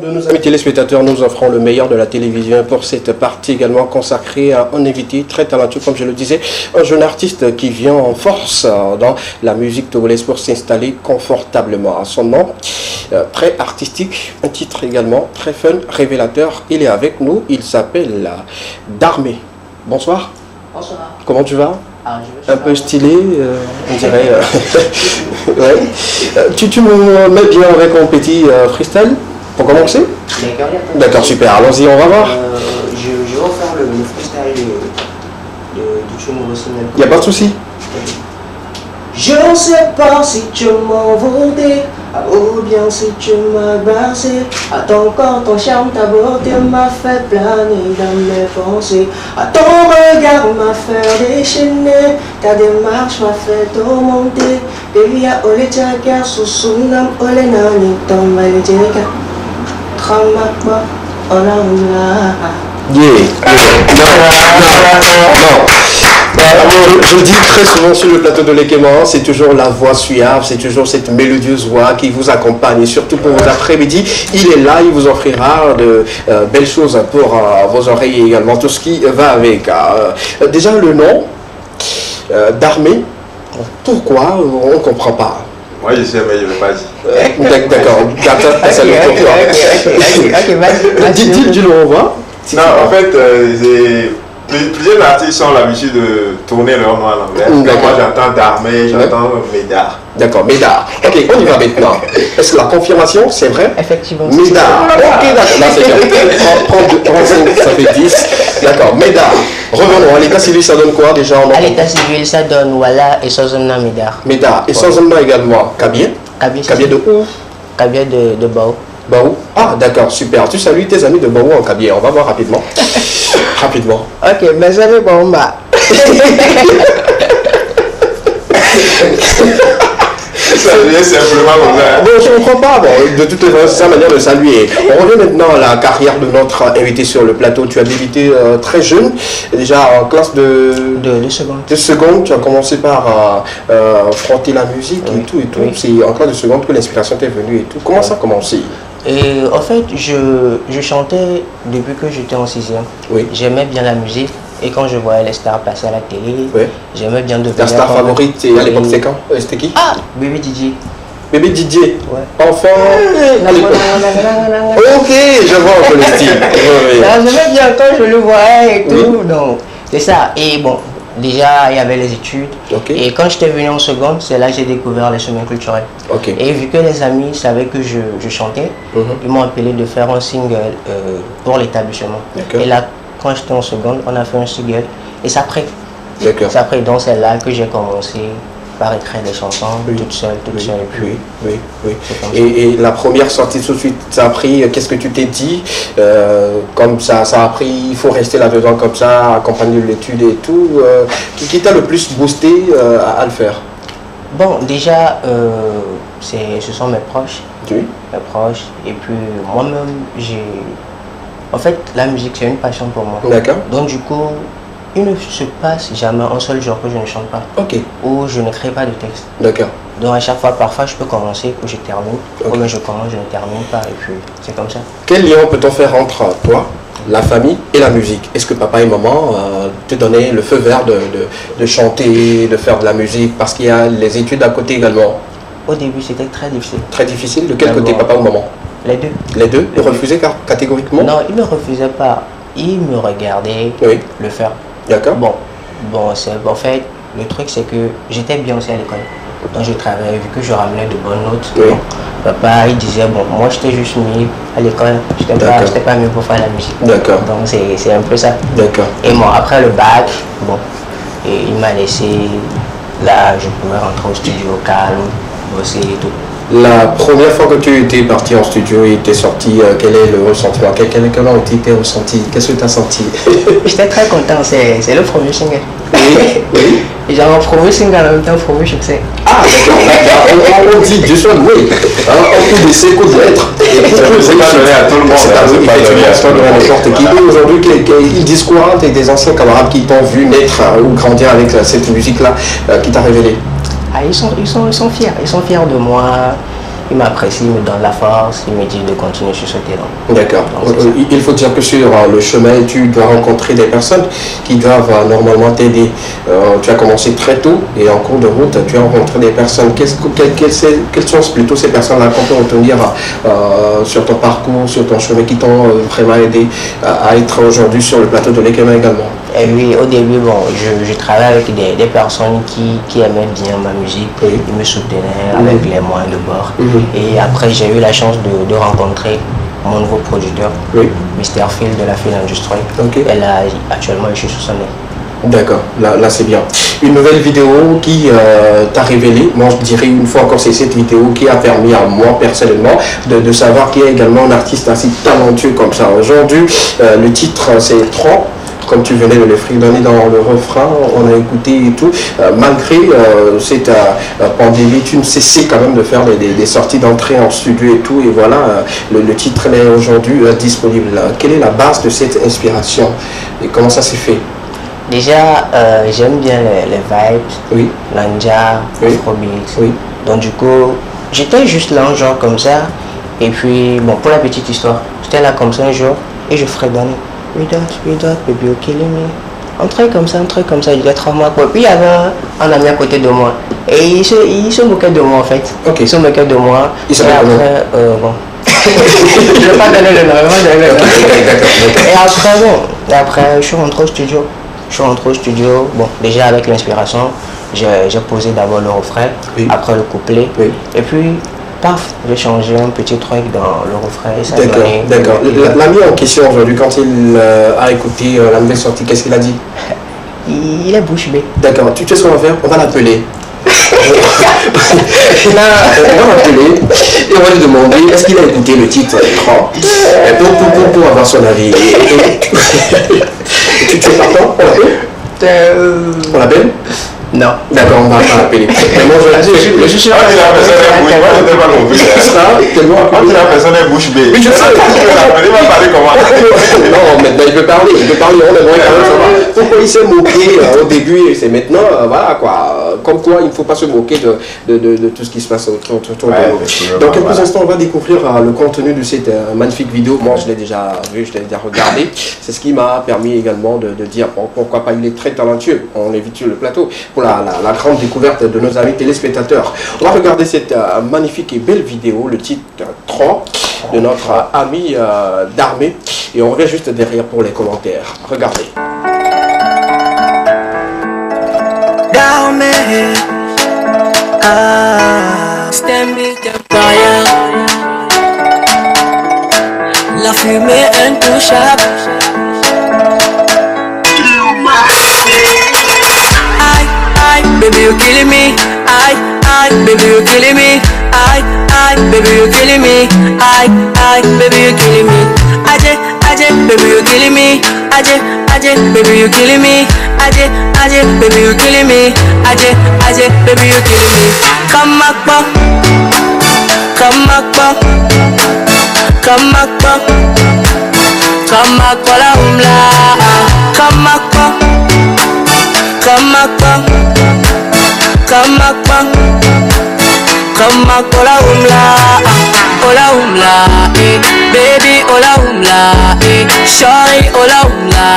S1: De nos amis téléspectateurs, nous offrons le meilleur de la télévision pour cette partie également consacrée à un invité très talentueux, comme je le disais, un jeune artiste qui vient en force dans la musique togolaise pour s'installer confortablement à son nom. Très artistique, un titre également très fun, révélateur. Il est avec nous, il s'appelle Darmé. Bonsoir.
S11: Bonsoir.
S1: Comment tu vas? Un peu stylé, on dirait. Ouais. Tu me mets bien avec un petit freestyle pour commencer? D'accord, super, allons-y, on va voir.
S11: Je vais refaire le freestyle du Tchomo Rossonel.
S1: Il n'y a pas de souci.
S11: Je ne sais pas si tu m'as volé ou bien si tu m'as bercé. À ton corps, ton charme, ta beauté m'a fait planer dans mes pensées. À ton regard m'a fait déchaîner. Ta démarche m'a fait tourmenter. Baby, à ole tchaka, sousounam, ole nani, tomba le tcheka. Tramakba, olamla.
S1: Je le dis très souvent sur le plateau de l'Ekema, c'est toujours la voix suave, c'est toujours cette mélodieuse voix qui vous accompagne. Et surtout pour vos après-midi, il est là, il vous offrira de belles choses pour vos oreilles et également tout ce qui va avec. Déjà le nom, Darmé, pourquoi on ne comprend pas.
S4: Moi je sais, mais je ne vais pas dire.
S1: D'accord, garde ça pour toi.
S11: Ok, vas-y.
S1: Dis-le au revoir.
S4: Non, en fait, plusieurs artistes ont l'habitude de tourner leur nom à l'envers. Moi j'entends Darmé, j'entends Médard.
S1: D'accord, Médard. Ok, on y va maintenant. Est-ce que la confirmation, c'est vrai?
S11: Effectivement.
S1: Médard. Ok, d'accord. Là, c'est bien. Prends 5, ça fait 10. D'accord, Médard. Revenons. À l'état civil, ça donne quoi déjà?
S11: À l'état civil, ça donne voilà et sans un Médard.
S1: Médard. Et sans un également, Kabier? Kabier de où?
S11: Kabier de Baou.
S1: Baou? Ah, d'accord, super. Tu salues tes amis de Baou en Kabier. On va voir rapidement. Rapidement.
S11: Ok, mais ça fait bon, bah.
S4: Saluer simplement comme ça.
S1: Bon, je ne comprends pas. Bon, de toute façon, c'est sa manière de saluer. On revient maintenant à la carrière de notre invité sur le plateau. Tu as débuté très jeune, déjà en classe de
S11: seconde.
S1: De seconde, tu as commencé par frotter la musique et tout. Oui. C'est en classe de seconde que l'inspiration t'est venue et tout. Comment ça a commencé?
S11: Et en fait, je chantais depuis que j'étais en 6e.
S1: Oui.
S11: J'aimais bien la musique. Et quand je voyais les stars passer à la télé, j'aimais bien devenir...
S1: Ta star favorite, à l'époque, c'était quand? C'était qui?
S11: Ah, Bébé Didier.
S1: Bébé Didier?
S11: Ouais.
S1: Enfant? Ok, je vois un peu le style.
S11: J'aimais bien quand je le voyais et tout. Donc, c'est ça. Et bon, déjà, il y avait les études. Et quand j'étais venu en seconde, c'est là que j'ai découvert les chemins culturels. Et vu que les amis savaient que je chantais, ils m'ont appelé de faire un single pour l'établissement. Et là, quand j'étais en seconde, on a fait un single et ça prête. Ça prête, donc c'est là que j'ai commencé par écrire des chansons toute seule.
S1: Oui. Et la première sortie tout de suite, ça a pris, qu'est-ce que tu t'es dit? Comme ça a pris, il faut rester là-dedans comme ça, accompagner l'étude et tout. Qui t'a le plus boosté à le faire?
S11: Bon, déjà, ce sont mes proches.
S1: Oui.
S11: Mes proches. Et puis moi-même, en fait, la musique, c'est une passion pour moi.
S1: D'accord.
S11: Donc du coup, il ne se passe jamais un seul jour que je ne chante pas.
S1: Ok.
S11: Ou je ne crée pas de texte.
S1: D'accord.
S11: Donc à chaque fois, parfois, je peux commencer, puis je termine. Ou bien je commence, je ne termine pas, et puis c'est comme ça.
S1: Quel lien peut-on faire entre toi, la famille et la musique? Est-ce que papa et maman te donnaient le feu vert de chanter, de faire de la musique? Parce qu'il y a les études à côté également.
S11: Au début, c'était très difficile.
S1: Très difficile? De quel côté, papa ou maman?
S11: Les deux.
S1: Les deux? Ils refusaient catégoriquement?
S11: Non, ils ne me refusaient pas. Ils me regardaient le faire.
S1: D'accord.
S11: Bon, en fait, le truc c'est que j'étais bien aussi à l'école. Donc je travaillais, vu que je ramenais de bonnes notes. Bon, papa, il disait, bon, moi j'étais juste mis à l'école. Je n'étais pas mieux pour faire la musique.
S1: D'accord.
S11: Donc c'est un peu ça.
S1: D'accord.
S11: Et bon, après le bac, bon, et il m'a laissé, là, je pouvais rentrer au studio calme, bosser et tout.
S1: La première fois que tu étais parti en studio et tu es sorti, quel est le ressentiment? Quel a été tes ressentis? Qu'est-ce que tu as senti?
S11: J'étais très content, c'est le premier single.
S1: Oui.
S11: Et genre, premier single en même temps, premier succès.
S1: Ah, d'accord. On dit Dieu soit loué. Un coup d'essai, coup de lettre.
S4: C'est pas donné à tout le monde.
S1: C'est pas donné à n'importe qui. Aujourd'hui, ils disent quoi? Des anciens camarades qui t'ont vu naître ou grandir avec cette musique-là qui t'a révélé?
S11: Ah, ils sont fiers. Ils sont fiers de moi. Ils m'apprécient, ils me donnent la force. Ils me disent de continuer sur ce terrain.
S1: D'accord. Il faut dire que sur le chemin, tu dois rencontrer des personnes qui doivent normalement t'aider. Tu as commencé très tôt et en cours de route, tu as rencontré des personnes. Quelles sont plutôt ces personnes-là qu'on peut retenir sur ton parcours, sur ton chemin, qui t'ont vraiment aidé à être aujourd'hui sur le plateau de l'Ekema également?
S11: Et oui, au début, bon, je travaillais avec des personnes qui aimaient bien ma musique. Ils me soutenaient avec les moyens de bord. Et après, j'ai eu la chance de rencontrer mon nouveau producteur, Mr. Phil de la Phil Industrie. Et là, actuellement, je suis sous son nez.
S1: D'accord, là c'est bien. Une nouvelle vidéo qui t'a révélé, moi je dirais une fois encore, c'est cette vidéo qui a permis à moi personnellement de savoir qu'il y a également un artiste assez talentueux comme ça. Aujourd'hui, le titre c'est 3. Comme tu venais de le fredonner dans le refrain, on a écouté et tout. Malgré cette pandémie, tu ne cessais quand même de faire des sorties d'entrée en studio et tout. Et voilà, le titre est aujourd'hui disponible. Quelle est la base de cette inspiration et comment ça s'est fait?
S11: Déjà, j'aime bien les vibes, Nanja, Afrobeat. Donc du coup, j'étais juste là un jour comme ça. Et puis, bon, pour la petite histoire, j'étais là comme ça un jour et je fredonnais. Without, baby, you're killing me. Un truc comme ça, il y a 3 mois quoi. Puis il y avait un ami à côté de moi. Et il se moquait de moi en fait.
S1: Ok.
S11: Il se moquait de moi.
S1: Il s'appelle comment?
S11: Bon. Je ne vais pas donner le nom. Et après, je suis rentré au studio. Bon, déjà avec l'inspiration, j'ai posé d'abord le refrain, après le couplet. Oui. Et puis, paf, j'ai changé un petit truc dans le refrain.
S1: D'accord. L'ami en question aujourd'hui, quand il a écouté la nouvelle sortie, qu'est-ce qu'il a dit?
S11: Il est bouche bée.
S1: D'accord. Tu sais ce qu'on va faire? On va l'appeler. On va l'appeler et on va lui demander est-ce qu'il a écouté le titre 3 pour avoir son avis. Tu es partant? On l'appelle?
S11: Non.
S1: D'accord, on va pas l'appeler. Mais moi, je suis là.
S4: La personne est bouche bée.
S1: Oui, je sais.
S4: Il va parler comment?
S1: Non, maintenant il peut parler. On aimerait quand même savoir pourquoi il s'est moqué au début et c'est maintenant, voilà quoi. Comme quoi, il ne faut pas se moquer de tout ce qui se passe autour de nous. Dans quelques instants, on va découvrir le contenu de cette magnifique vidéo. Moi, je l'ai déjà vu, je l'ai déjà regardé. C'est ce qui m'a permis également de dire bon, pourquoi pas, il est très talentueux. On l'invite sur le plateau pour la grande découverte de nos amis téléspectateurs. On va regarder cette magnifique et belle vidéo, le titre 3 de notre ami Darmé. Et on revient juste derrière pour les commentaires. Regardez.
S2: Darmé, stand me fire. La fumée intouchable. Baby, you're killing me. Baby, you're killing me. Baby, you're killing me. Baby, you're killing me. Baby, you're killing me. Baby, you're killing me. Baby, you're killing me. Baby, you're killing me. Come back, come back, come back, come back, la umla. Come back, come back, come back, come back, ola umla, baby, ola umla, shawty, ola umla,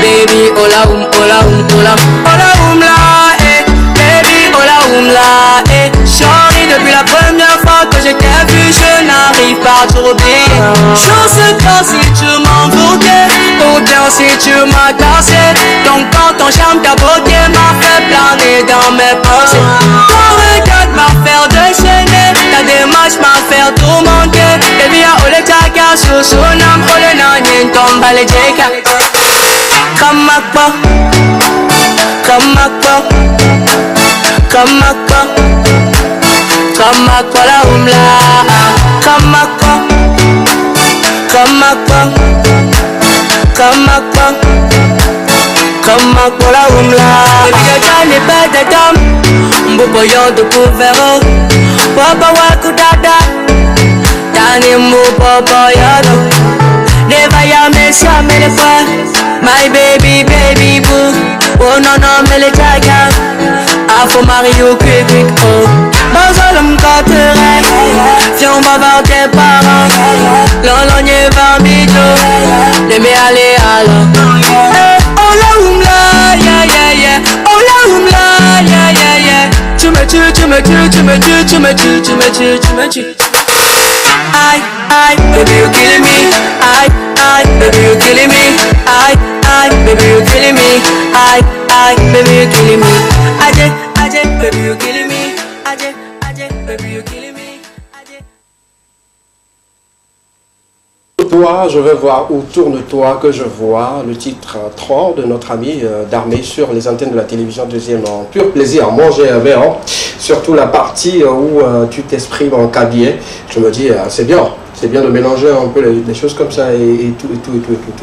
S2: baby, ola umla, baby, ola umla, shawty, depuis la première fois que je t'ai vu, je n'arrive pas à t'oublier. Je sais pas si tu m'en voudrais ou bien si tu m'as cassé. Donc quand ton charme, ta beauté m'a fait planer dans mes pensées. Ton regard m'a fait déchaîner, ta démarche m'a fait tourmenter. Baby, ya ole chaka susunam, ole nanyin tomba le jeka. Come up, come up, come up, come up, la umla. Come up, come up, come up, come up, la umla. Baby, je t'en ai pas de dame, mboboyo de couvert. Papa wakudada, tani mboboyo do. Never ya mesha mele fois, my baby, baby boo. Oh non non, mele jaga. Faut marier au quick, oh. Bazalum katere, viens on va voir tes parents. L'enlogne va mito, les me aller à la. Oh la umla, yeah yeah yeah. Oh la umla, yeah yeah yeah. Tu me tues, tu me tues, tu me tues, tu me tues, tu me tues, tu me tues. Baby you're killing me. Baby you're killing me. Baby you're killing me. Baby you're killing me. Baby you're killing me. Baby you're killing me.
S1: Toi, je veux voir où tourne-toi que je vois le titre 3 de notre ami Darmé sur les antennes de la télévision deuxième en pur plaisir, manger un verre, surtout la partie où tu t'exprimes en cabinet. Je me dis c'est bien de mélanger un peu les choses comme ça et tout.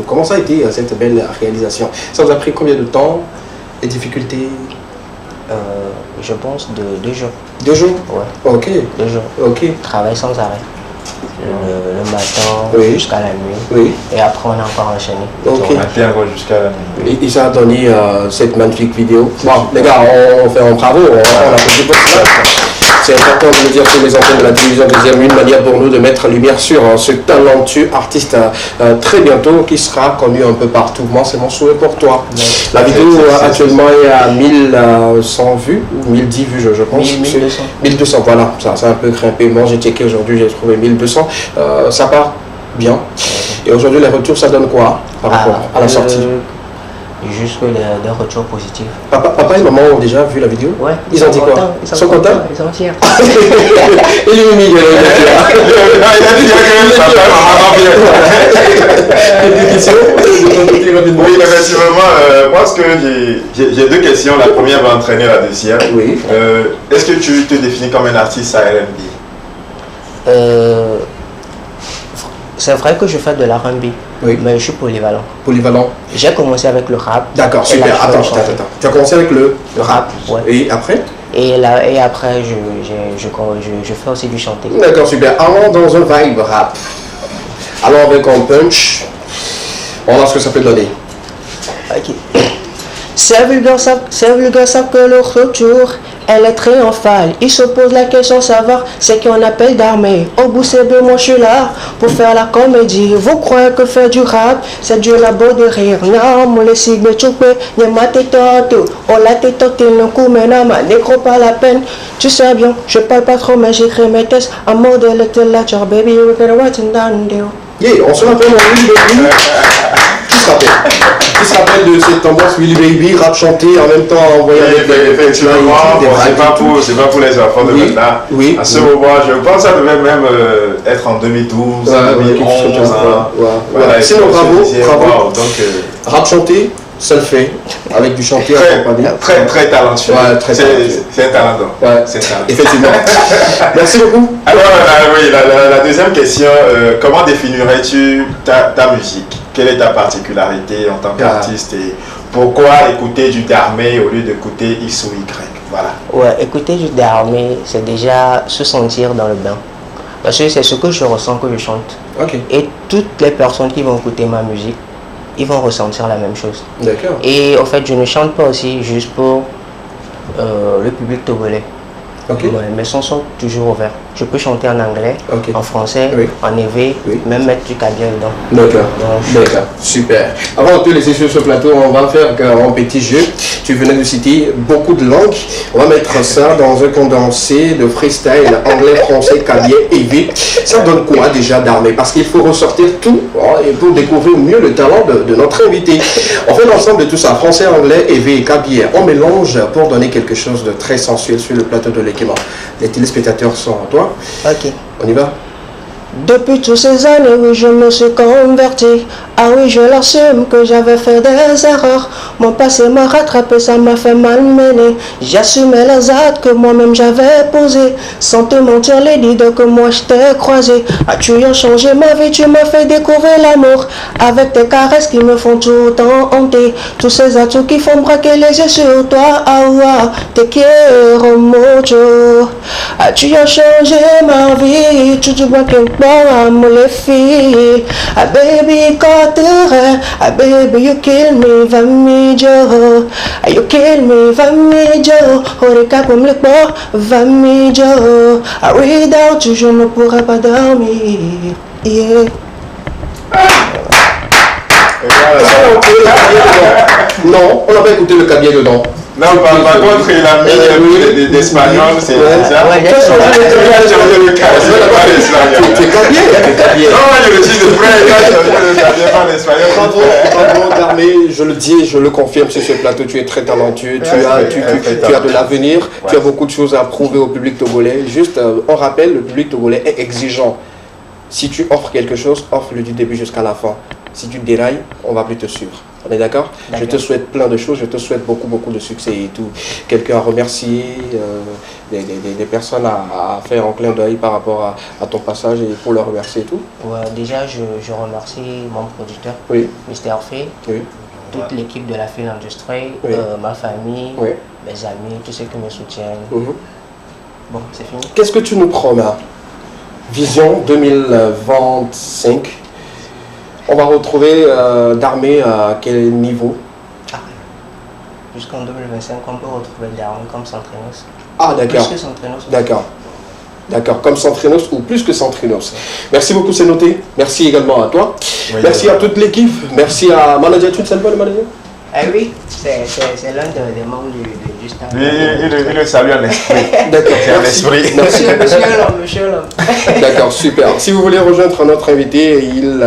S1: Comment ça a été cette belle réalisation? Ça vous a pris combien de temps? Les difficultés?
S11: Je pense de 2 jours.
S1: 2 jours?
S11: Ouais.
S1: Ok.
S11: 2 jours.
S1: Ok.
S11: Travail sans arrêt. Le matin jusqu'à la nuit. Oui. Et après on a encore enchaîné.
S1: Ok.
S4: Jusqu'à la nuit.
S1: Et ça a donné cette magnifique vidéo. Bon, les gars, on fait un bravo. On applaudit pour ça. C'est important de le dire sur les antennes de la télévision deuxième, une manière pour nous de mettre lumière sur ce talentueux artiste très bientôt qui sera connu un peu partout. Moi, c'est mon souhait pour toi. La vidéo actuellement est à 1100 vues, ou 1010 vues, je pense.
S11: 1200.
S1: 1200, voilà, ça a un peu grimpé. Moi, j'ai checké aujourd'hui, j'ai trouvé 1200. Ça part bien. Et aujourd'hui, les retours, ça donne quoi par rapport à la sortie?
S11: Juste des retours positifs.
S1: Papa et maman ont déjà vu la vidéo?
S11: Ouais.
S1: Ils ont dit quoi? Ils sont contents?
S11: Ils sont fiers.
S1: Il est unique,
S4: Oui, effectivement, moi, ce que j'ai deux questions. La première va entraîner la deuxième.
S1: Oui.
S4: Est-ce que tu te définis comme un artiste à R&B?
S11: C'est vrai que je fais de l'R&B, mais je suis polyvalent.
S1: Polyvalent.
S11: J'ai commencé avec le rap.
S1: D'accord, super. Attends. Tu as commencé avec le rap.
S11: Ouais.
S1: Et après?
S11: Et après, je fais aussi du chanter.
S1: D'accord, super. Allons dans un vibe rap. Allons avec un punch. On va voir ce que ça peut donner.
S11: Ok. C'est vulgaire ça que le retour, elle est triomphale. Il se pose la question savoir ce qu'on appelle d'armée. Au bout c'est bien, moi je suis là pour faire la comédie. Vous croyez que faire du rap, c'est du labo de rire? Non, moi les signes choupé, n'y ma tête on la tête le coup, mais non, ma nécro pas la peine. Tu sais bien, je parle pas trop, mais j'écris mes tests en mode little lecture, baby, we're gonna write it down, deal.
S1: Yeah, on se rappelle en Willy Baby. Qui se rappelle de cette tendance Willy Baby, rap chanté en même temps envoyé avec
S4: effectivement, c'est pas pour les enfants de maintenant.
S1: Oui.
S4: À ce moment, je pense que ça devait même être en 2012, 2011.
S1: Voilà. Sinon, bravo.
S4: Donc,
S1: rap chanté, ça le fait. Avec du chanté accompagné.
S4: Très talentueux.
S1: Ouais, très talentueux.
S4: C'est un talent.
S1: Ouais,
S4: c'est un talent.
S1: Effectivement. Merci beaucoup.
S4: Alors, oui, la deuxième question, comment définirais-tu ta musique? Quelle est ta particularité en tant qu'artiste et pourquoi écouter du Darmé au lieu d'écouter X ou Y? Voilà.
S11: Ouais, écouter du Darmé, c'est déjà se sentir dans le bain. Parce que c'est ce que je ressens que je chante.
S1: Okay.
S11: Et toutes les personnes qui vont écouter ma musique, ils vont ressentir la même chose.
S1: D'accord.
S11: Et en fait, je ne chante pas aussi juste pour le public togolais.
S1: Okay.
S11: Mes sons sont toujours ouverts. Je peux chanter en anglais, en français, en éveil, même mettre du kabyle dedans.
S1: D'accord. Super. Avant de te laisser sur ce plateau, on va faire un petit jeu. Tu venais de citer beaucoup de langues. On va mettre ça dans un condensé de freestyle anglais, français, kabyle, éveil. Ça donne quoi déjà d'armée? Parce qu'il faut ressortir tout pour découvrir mieux le talent de notre invité. On fait l'ensemble de tout ça, français, anglais, éveil, kabyle. On mélange pour donner quelque chose de très sensuel sur le plateau de l'équipement. Les téléspectateurs sont à toi.
S11: Ok.
S1: On y va?
S11: Depuis toutes ces années où je me suis converti, ah oui je l'assume que j'avais fait des erreurs. Mon passé m'a rattrapé, ça m'a fait malmener. J'assumais les actes que moi-même j'avais posés. Sans te mentir les leaders que moi je t'ai croisé. As-tu changé ma vie, tu m'as fait découvrir l'amour. Avec tes caresses qui me font tout autant hanter. Tous ces atouts qui font braquer les yeux sur toi. Ah ouais, te quiero mucho. As-tu changé ma vie, tu te vois quelque part. I'm les filles, ah baby Carter, ah baby you kill me, Vamijo, ah you kill me, Vamijo, Horika pour me le corps, Vamijo, ah without you je ne pourrais pas dormir, yeah.
S1: Non, on n'a pas écouté le cabinet dedans.
S4: Non, par contre, il a mis d'espagnol, c'est ça.
S1: Ouais, c'est cabinet.
S4: Non, je le dis de près, pas l'espagnol.
S1: Bravo, Darmé, je le dis et je le confirme sur ce plateau, tu es très talentueux, tu as de l'avenir, tu as beaucoup de choses à prouver au public togolais. Juste, on rappelle, le public togolais est exigeant. Si tu offres quelque chose, offre-le du début jusqu'à la fin. Si tu dérailles, on va plus te suivre. On est d'accord? Je te souhaite plein de choses, je te souhaite beaucoup de succès et tout. Quelqu'un à remercier, des personnes à faire un clin d'œil par rapport à ton passage et pour le remercier et tout.
S11: Ouais, déjà, je remercie mon producteur, Mr. Free, toute l'équipe de la Film Industrie, ma famille, mes amis, tous ceux qui me soutiennent. Bon, c'est fini.
S1: Qu'est-ce que tu nous promets? Vision 2025. On va retrouver Darmé à quel niveau?
S11: Jusqu'en 2025, on peut retrouver Darmé comme Centrenos.
S1: Ah, d'accord.
S11: Plus que Centrenos.
S1: D'accord. D'accord, comme Centrinos ou plus que Centrinos. Merci beaucoup, c'est noté. Merci également à toi.
S4: Oui,
S1: merci à toute l'équipe. Merci à manager. Tu ne sais pas le manager?
S11: Oui, c'est l'un des membres du staff.
S4: Il le salue en esprit.
S1: D'accord,
S4: c'est un esprit.
S11: Monsieur l'homme.
S1: D'accord, super. Si vous voulez rejoindre notre invité, il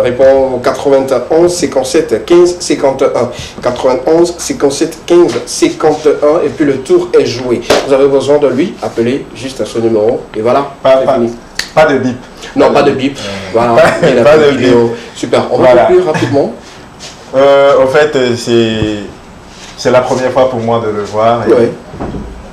S1: répond au 91 57 15 51. 91 57 15 51 et puis le tour est joué. Vous avez besoin de lui, appelez juste à ce numéro et voilà.
S4: Pas de bip.
S1: Non, pas de bip. Voilà.
S4: Pas de bip.
S1: Super. On va conclure rapidement.
S4: Au fait, c'est la première fois pour moi de le voir. Et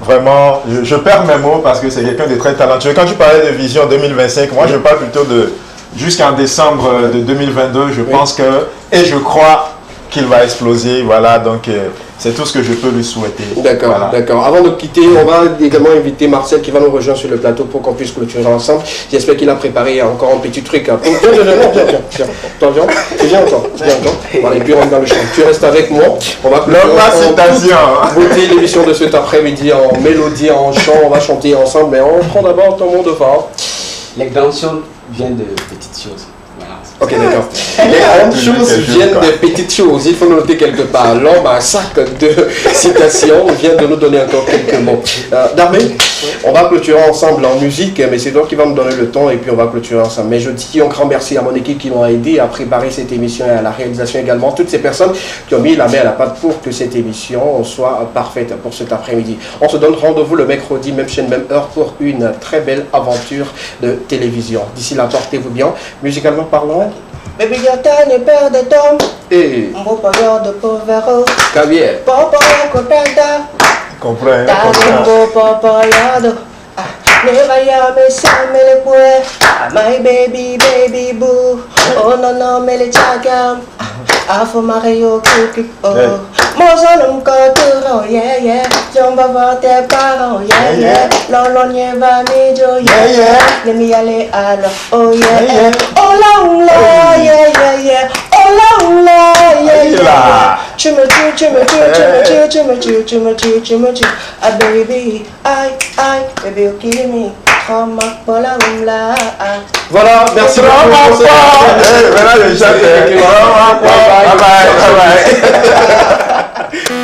S4: vraiment, je perds mes mots parce que c'est quelqu'un de très talentueux. Quand tu parlais de vision 2025, moi je parle plutôt de jusqu'en décembre de 2022. Je pense que, et je crois qu'il va exploser. Voilà, donc c'est tout ce que je peux lui souhaiter.
S1: D'accord,
S4: voilà.
S1: D'accord. Avant de quitter, on va également inviter Marcel qui va nous rejoindre sur le plateau pour qu'on puisse clôturer ensemble. J'espère qu'il a préparé encore un petit truc. Viens. Voilà, et puis on est dans le champ. Tu restes avec moi. On va voter l'émission de cet après-midi en mélodie, en chant. On va chanter ensemble, mais on prend d'abord ton mot de phare.
S3: Les grandes choses viennent de petites choses.
S1: Ok, d'accord. Les grandes choses viennent des petites choses. Il faut noter quelque part. L'homme a un sac de citations. Vient de nous donner encore quelques mots. Darmé, on va clôturer ensemble en musique, mais c'est toi qui vas me donner le temps et puis on va clôturer ensemble. Mais je dis un grand merci à mon équipe qui m'ont aidé à préparer cette émission et à la réalisation également. Toutes ces personnes qui ont mis la main à la pâte pour que cette émission soit parfaite pour cet après-midi. On se donne rendez-vous le mercredi, même chaîne, même heure pour une très belle aventure de télévision. D'ici là, portez-vous bien. Musicalement parlant.
S11: Baby, yo tani perde tom.
S1: Mbo
S11: payo de povero.
S1: Javier.
S11: Popo ya contenta.
S4: Comprends.
S11: Mbo popo yado. Never ya me sa me le pue. My baby, baby boo. Oh no no me le chagam. Afo Mario Kiki oh. Mozolum koturo yeah yeah. Jomba voir tes parents yeah yeah. Lolo nye va mijo yeah yeah. Let me aller alors oh yeah yeah. Oh la yeah yeah yeah. Oh la yeah yeah. Tu me tues. Ah baby, baby you kill me.
S1: Voilà, merci beaucoup.
S4: Voilà le chat. Bye bye.